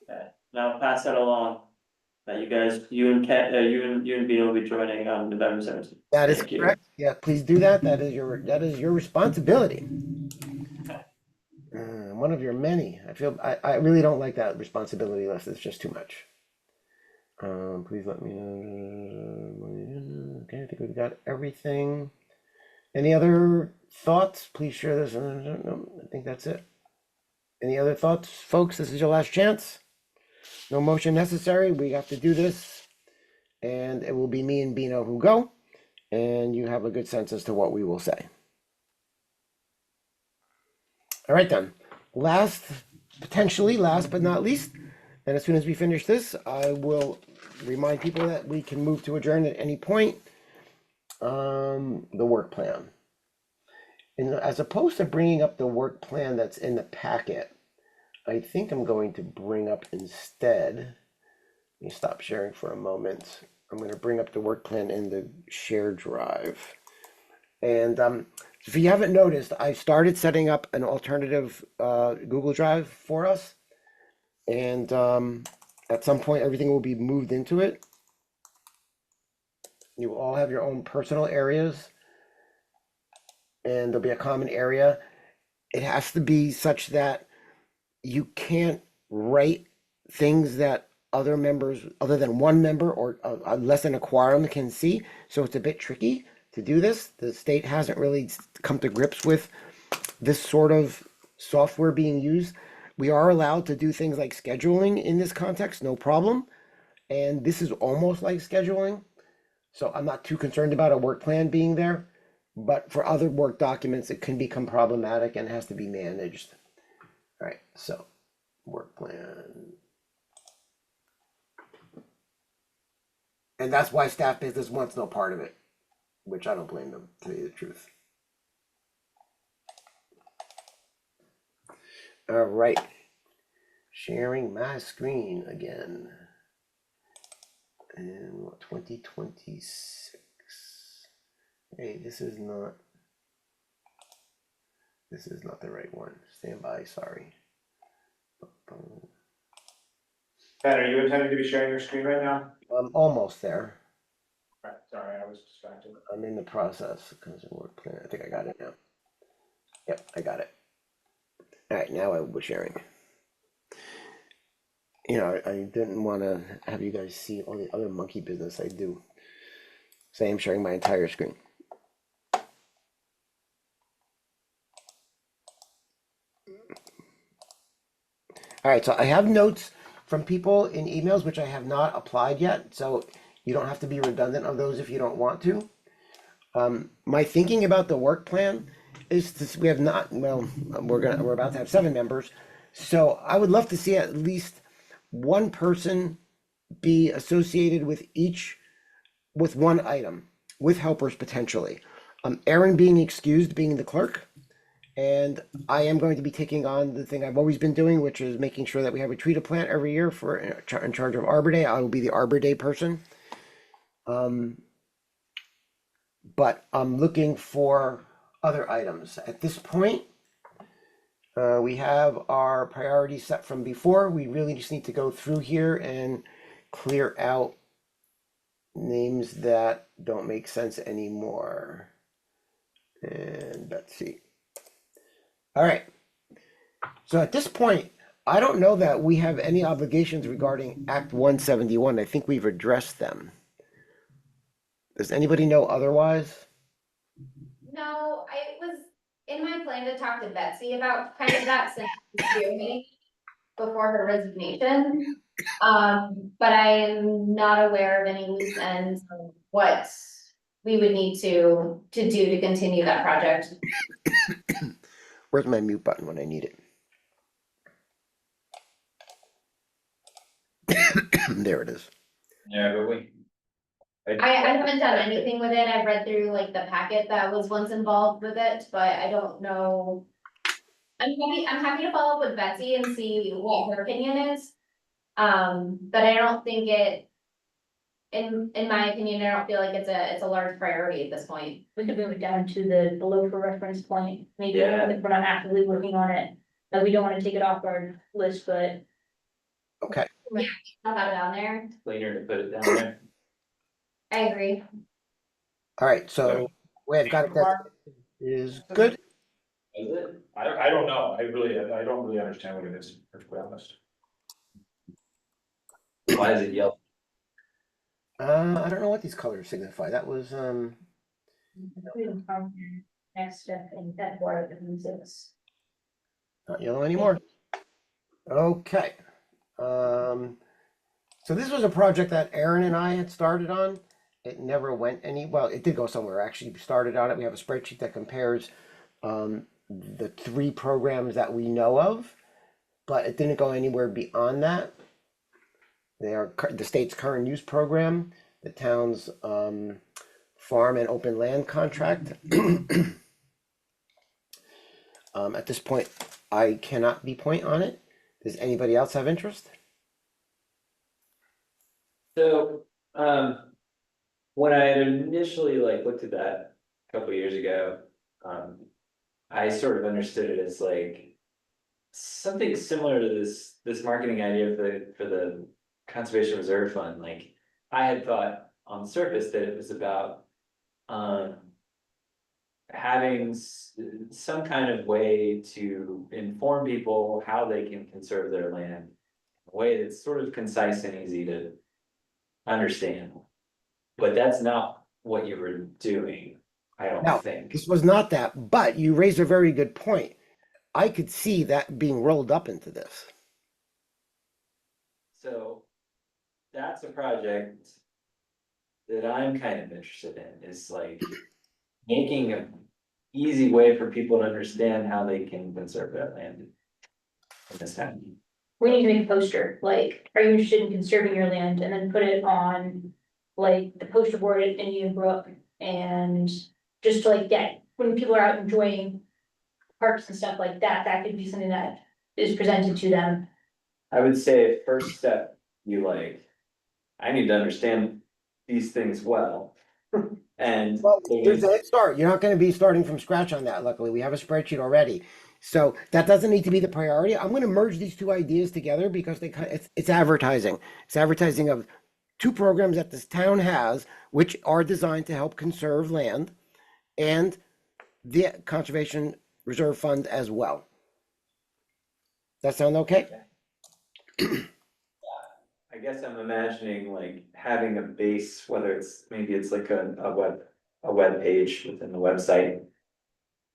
Okay, now pass that along. That you guys, you and Bino will be joining on November 17th. That is Thank you. correct. Yeah, please do that. That is your responsibility. One of your many. I really don't like that responsibility list. It's just too much. Please let me know. Okay, I think we've got everything. Any other thoughts? Please share this. No, I think that's it. Any other thoughts, folks? This is your last chance. No motion necessary. We have to do this. And it will be me and Bino who go. And you have a good sense as to what we will say. All right, then. Potentially last but not least, and as soon as we finish this, I will remind people that we can move to adjourn at any point. The work plan. And as opposed to bringing up the work plan that's in the packet, I think I'm going to bring up instead, let me stop sharing for a moment. I'm going to bring up the work plan in the shared drive. And if you haven't noticed, I started setting up an alternative Google Drive for us. And at some point, everything will be moved into it. You will all have your own personal areas. And there'll be a common area. It has to be such that you can't write things that other members, other than one member or less than a quorum can see. So it's a bit tricky to do this. The state hasn't really come to grips with this sort of software being used. We are allowed to do things like scheduling in this context, no problem. And this is almost like scheduling. So I'm not too concerned about a work plan being there. But for other work documents, it can become problematic and has to be managed. All right, so work plan. And that's why staff business wants no part of it, which I don't blame them, to tell you the truth. All right, sharing my screen again. And 2026. Hey, this is not the right one. Stand by, sorry. Ben, are you intending to be sharing your screen right now? I'm almost there. Right, sorry, I was distracted. I'm in the process. Work plan. I think I got it now. Yep, I got it. All right, now we're sharing. You know, I didn't want to have you guys see all the other monkey business I do. So I'm sharing my entire screen. All right, so I have notes from people in emails which I have not applied yet. So you don't have to be redundant on those if you don't want to. My thinking about the work plan is this, we're about to have 7 members. So I would love to see at least one person be associated with with one item, with helpers potentially. Aaron being excused, being the clerk. And I am going to be taking on the thing I've always been doing, which is making sure that we have a tree to plant every year for in charge of Arbor Day. I will be the Arbor Day person. But I'm looking for other items. At this point, we have our priorities set from before. We really just need to go through here and clear out names that don't make sense anymore. And let's see. All right. So at this point, I don't know that we have any obligations regarding Act 171. I think we've addressed them. Does anybody know otherwise? No, I was in my plan to talk to Betsy about kind of that since before her resignation. But I am not aware of any loose ends of what we would need to do to continue that project. Where's my mute button when I need it? There it is. Yeah, but I haven't done anything with it. I've read through like the packet that was once involved with it, but I don't know. I'm happy to follow up with Betsy and see what her opinion is. But I don't think in my opinion, I don't feel like it's a large priority at this point. We could move it down to the below for reference point, maybe Yeah. if we're not actively working on it. We don't wanna take it off our list, but Okay. I'll have it on there. cleaner to put it down there. I agree. All right. So we have got it. That is good. Is it? I don't know, I don't really understand what it is, to be honest. Why is it yellow? I don't know what these colors signify. That was next step in that part of the six. not yellow anymore. Okay. So this was a project that Aaron and I had started on. It never went well, it did go somewhere. Actually, we started on it. We have a spreadsheet that compares the 3 programs that we know of, but it didn't go anywhere beyond that. They are the state's current use program, the town's farm and open land contract. At this point, I cannot be point on it. Does anybody else have interest? So, when I had initially looked at that a couple of years ago, I sort of understood it as something similar to this marketing idea for the Conservation Reserve Fund. Like, I had thought on the surface that it was about having some kind of way to inform people how they can conserve their land in a way that's sort of concise and easy to understand. But that's not what you were doing, I don't No, think. this was not that, but you raised a very good point. I could see that being rolled up into this. So that's a project that I'm kind of interested in, is like making an easy way for people to understand how they can conserve that land in this town. We need to make a poster, like, are you interested in conserving your land, and then put it on, like, the poster board at Indian Brook, and just to like get, when people are out enjoying parks and stuff like that, that could be something that is presented to them. I would say first step, you like, I need to understand these things well. And Well, there's a head start. You're not going to be starting from scratch on that. Luckily, we have a spreadsheet already. So that doesn't need to be the priority. I'm going to merge these two ideas together because it's advertising. It's advertising of two programs that this town has, which are designed to help conserve land, and the Conservation Reserve Fund as well. That sound okay? I guess I'm imagining like having a base, whether it's, maybe it's like a web page within the website.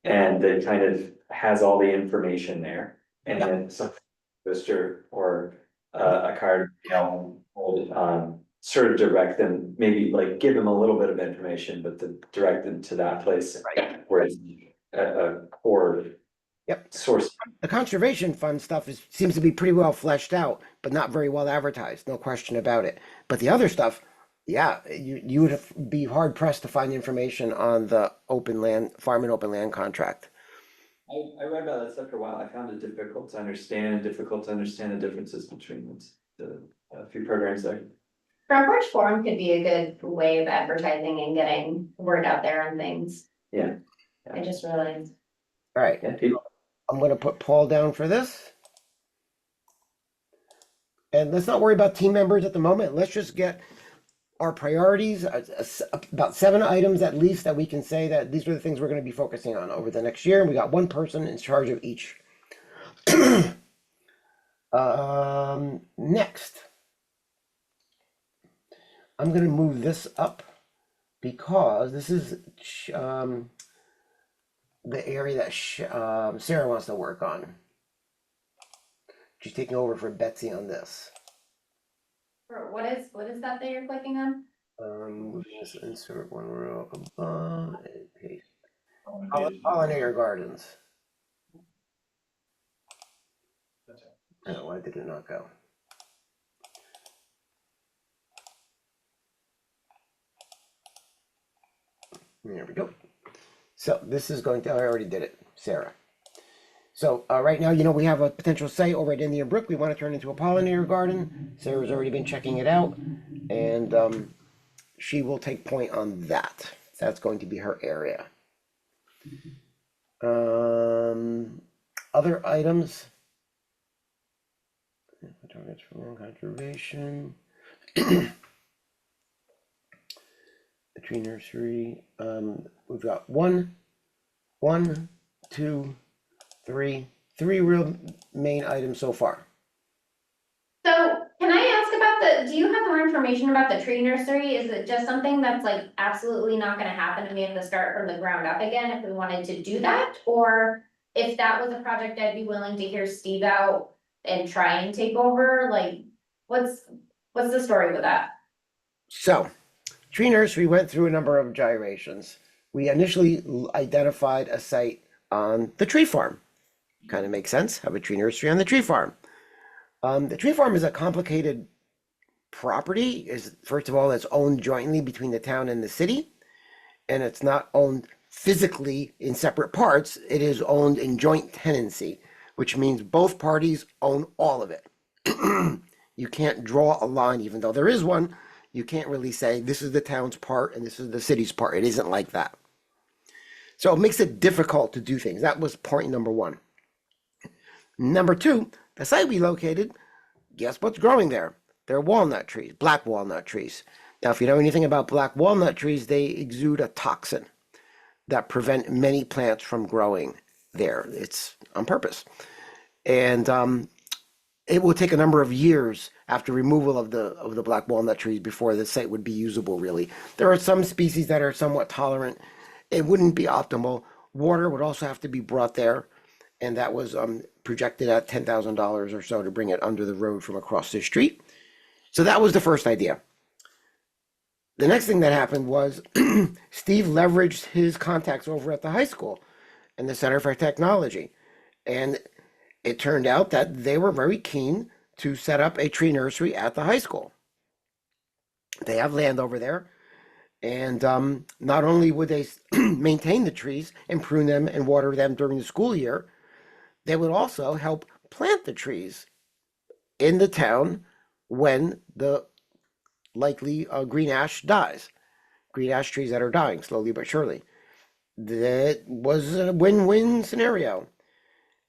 And that kind of has all the information there, and then some poster or a card, you know, sort of direct them, maybe like give them a little bit of information, but to direct them to that place where it's a core source. The Conservation Fund stuff seems to be pretty well fleshed out, but not very well advertised, no question about it. But the other stuff, yeah, you would be hard pressed to find information on the open land, farm and open land contract. I read about that stuff for a while. I found it difficult to understand the differences between the few programs there. Front Porch Forum could be a good way of advertising and getting word out there on things. Yeah. I just realized. All right, I'm going to put Paul down for this. And let's not worry about team members at the moment. Let's just get our priorities, about 7 items at least that we can say that these are the things we're going to be focusing on over the next year. And we got one person in charge of each. Next, I'm going to move this up because this is the area that Sarah wants to work on. She's taking over for Betsy on this. What is that you're clicking on? Just insert one row above and paste. Pollinator Gardens. Oh, why did it not go? There we go. So this is going to, I already did it, Sarah. So right now, you know, we have a potential site over at Indian Brook. We want to turn into a pollinator garden. Sarah's already been checking it out, and she will take point on that. That's going to be her area. Other items. Targets for land conservation. The tree nursery. We've got one, two, three real main items so far. So can I ask about do you have more information about the tree nursery? Is it just something that's like absolutely not gonna happen and we have to start from the ground up again if we wanted to do that? Or if that was a project I'd be willing to hear Steve out and try and take over, like what's the story with that? So, tree nursery went through a number of gyrations. We initially identified a site on the tree farm. Kind of makes sense, have a tree nursery on the tree farm. The tree farm is a complicated property. First of all, it's owned jointly between the town and the city, and it's not owned physically in separate parts. It is owned in joint tenancy, which means both parties own all of it. You can't draw a line, even though there is one. You can't really say this is the town's part and this is the city's part. It isn't like that. So it makes it difficult to do things. That was point number one. Number two, the site we located, guess what's growing there? They're walnut trees, black walnut trees. Now, if you know anything about black walnut trees, they exude a toxin that prevent many plants from growing there. It's on purpose. And it will take a number of years after removal of the black walnut trees before the site would be usable, really. There are some species that are somewhat tolerant. It wouldn't be optimal. Water would also have to be brought there. And that was projected at $10,000 or so to bring it under the road from across the street. So that was the first idea. The next thing that happened was Steve leveraged his contacts over at the high school and the Center for Technology. And it turned out that they were very keen to set up a tree nursery at the high school. They have land over there. And not only would they maintain the trees and prune them and water them during the school year, they would also help plant the trees in the town when the likely green ash dies. Green ash trees that are dying slowly but surely. That was a win-win scenario.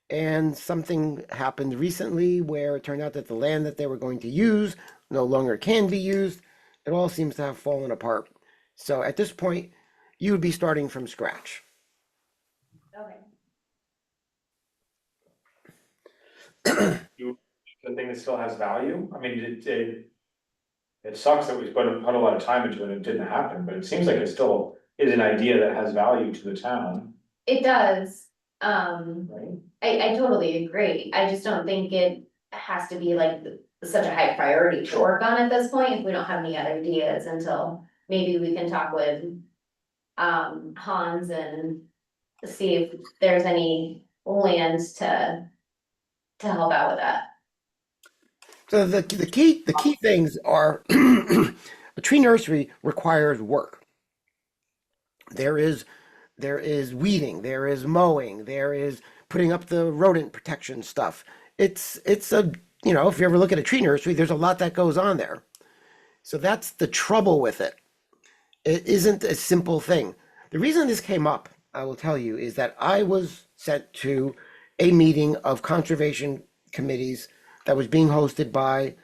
And something happened recently where it turned out that the land that they were going to use no longer can be used. It all seems to have fallen apart. So at this point, you would be starting from scratch. Okay. The thing that still has value, I mean, it sucks that we put a lot of time into it and it didn't happen, but it seems like it still is an idea that has value to the town, It does, right? I totally agree, I just don't think it has to be like such a high priority to work on at this point, if we don't have any other ideas until maybe we can talk with Hans and see if there's any lands to help out with that. So the key things are a tree nursery requires work. There is weeding, there is mowing, there is putting up the rodent protection stuff. It's a, you know, if you ever look at a tree nursery, there's a lot that goes on there. So that's the trouble with it. It isn't a simple thing. The reason this came up, I will tell you, is that I was sent to a meeting of conservation committees that was being hosted by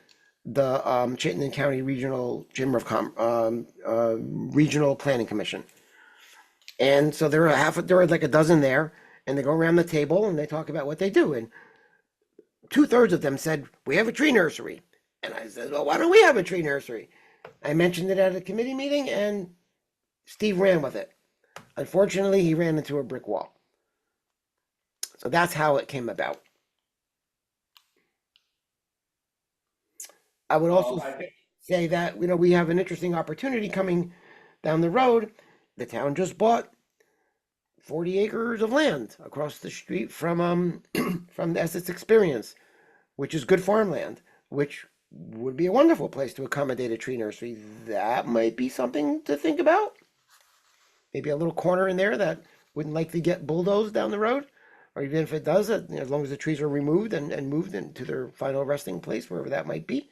the Chittenden County Regional Chamber of Regional Planning Commission. And so there were like a dozen there, and they go around the table and they talk about what they do. And 2/3 of them said, "We have a tree nursery." And I said, "Well, why don't we have a tree nursery?" I mentioned it at a committee meeting and Steve ran with it. Unfortunately, he ran into a brick wall. So that's how it came about. I would also say that, you know, we have an interesting opportunity coming down the road. The town just bought 40 acres of land across the street from from the Essex Experience, which is good farmland, which would be a wonderful place to accommodate a tree nursery. That might be something to think about. Maybe a little corner in there that wouldn't likely get bulldozed down the road, or even if it does, as long as the trees are removed and moved into their final resting place, wherever that might be.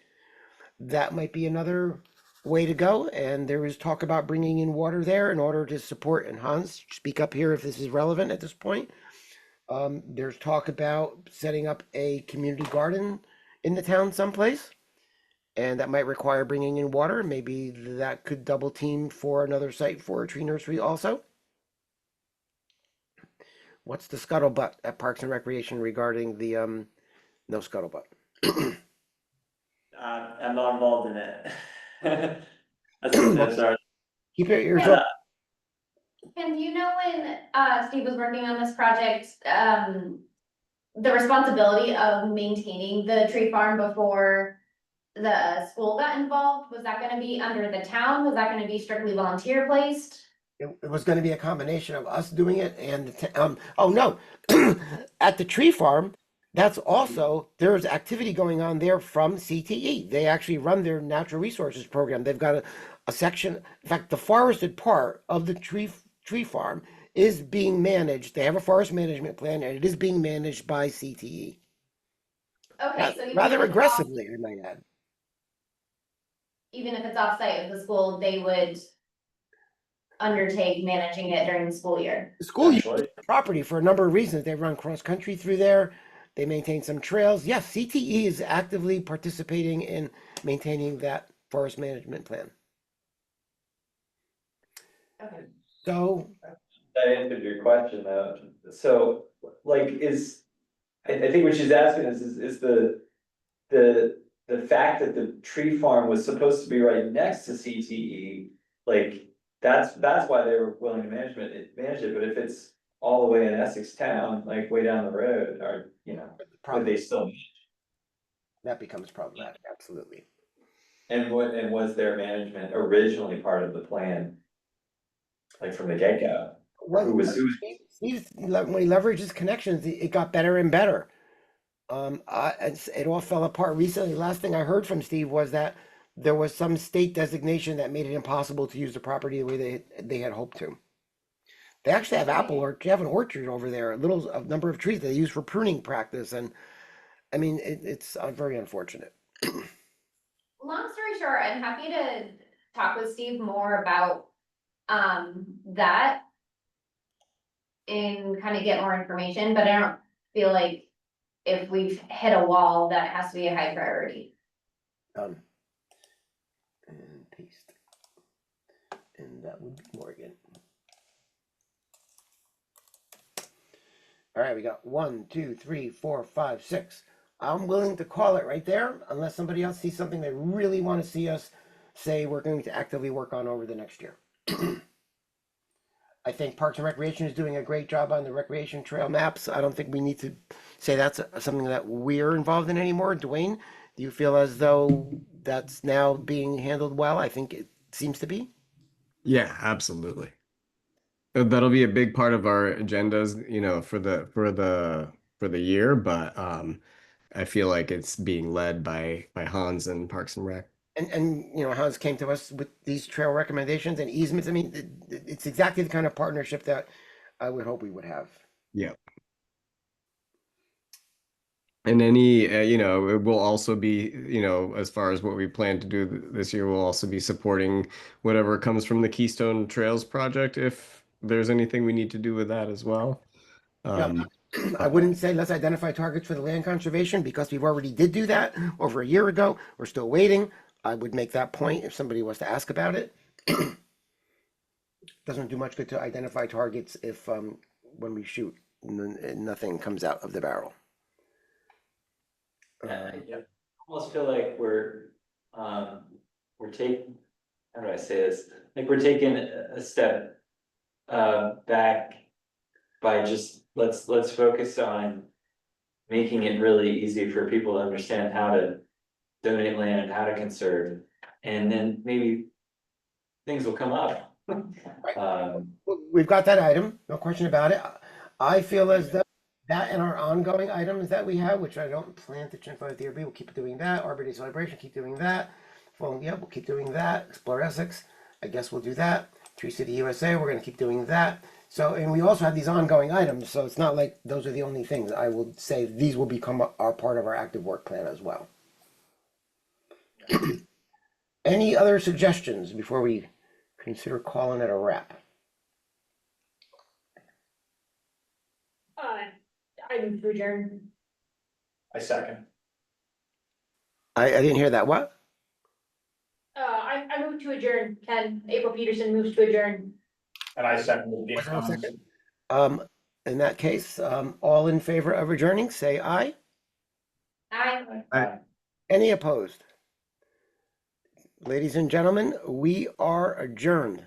That might be another way to go. And there is talk about bringing in water there in order to support, and Hans, speak up here if this is relevant at this point. There's talk about setting up a community garden in the town someplace, and that might require bringing in water. Maybe that could double team for another site for a tree nursery also. What's the scuttlebutt at Parks and Recreation regarding the no scuttlebutt? I'm not involved in it. That's our. Keep it yourself. And you know, when Steve was working on this project, the responsibility of maintaining the tree farm before the school got involved, was that gonna be under the town? Was that gonna be strictly volunteer placed? It was going to be a combination of us doing it and oh no, at the tree farm, that's also, there's activity going on there from CTE. They actually run their natural resources program. They've got a section, in fact, the forested part of the tree farm is being managed. They have a forest management plan and it is being managed by CTE. Okay, so Rather aggressively, I might add. Even if it's off-site of the school, they would undertake managing it during the school year. The school uses property for a number of reasons. They run cross country through there. They maintain some trails. Yes, CTE is actively participating in maintaining that forest management plan. Okay. So That answered your question though. So like I think what she's asking is the fact that the tree farm was supposed to be right next to CTE, like that's why they were willing to manage it, but if it's all the way in Essex town, like way down the road, are, you know, would they still? That becomes problematic, absolutely. And was their management originally part of the plan? Like from the get-go? Well, Who was, when he leveraged his connections, it got better and better. It all fell apart recently. Last thing I heard from Steve was that there was some state designation that made it impossible to use the property the way they had hoped to. They actually have they have an orchard over there, a number of trees they use for pruning practice, and I mean it's very unfortunate. Long story short, I'm happy to talk with Steve more about that. And kind of get more information, but I don't feel like if we've hit a wall, that has to be a high priority. And paste. And that would be Morgan. All right, we got 1, 2, 3, 4, 5, 6. I'm willing to call it right there, unless somebody else sees something they really want to see us say we're going to actively work on over the next year. I think Parks and Recreation is doing a great job on the recreation trail maps. I don't think we need to say that's something that we're involved in anymore. Dwayne, do you feel as though that's now being handled well? I think it seems to be. Yeah, absolutely. That'll be a big part of our agendas, you know, for the year, but I feel like it's being led by Hans and Parks and Rec. And you know, Hans came to us with these trail recommendations and easements. I mean, it's exactly the kind of partnership that I would hope we would have. Yeah. And any, you know, it will also be, you know, as far as what we plan to do this year, we'll also be supporting whatever comes from the Keystone Trails project, if there's anything we need to do with that as well. I wouldn't say let's identify targets for the land conservation because we've already did do that over a year ago. We're still waiting. I would make that point if somebody was to ask about it. Doesn't do much good to identify targets if when we shoot nothing comes out of the barrel. I almost feel like we're taking, how do I say this? Like we're taking a step back by just, let's focus on making it really easy for people to understand how to donate land and how to conserve, and then maybe things will come up. We've got that item, no question about it. I feel as though that and our ongoing items that we have, which I don't plan to change by the DRB, we'll keep doing that. Arbor Day celebration, keep doing that. Well, yeah, we'll keep doing that. Explore Essex, I guess we'll do that. Tree City USA, we're gonna keep doing that. So, and we also have these ongoing items, so it's not like those are the only things. I will say these will become our part of our active work plan as well. Any other suggestions before we consider calling it a wrap? I move to adjourn. I second. I didn't hear that. What? I move to adjourn. Ken, April Peterson moves to adjourn. And I second. Was there a second? In that case, all in favor of adjourning, say aye. Aye. Any opposed? Ladies and gentlemen, we are adjourned.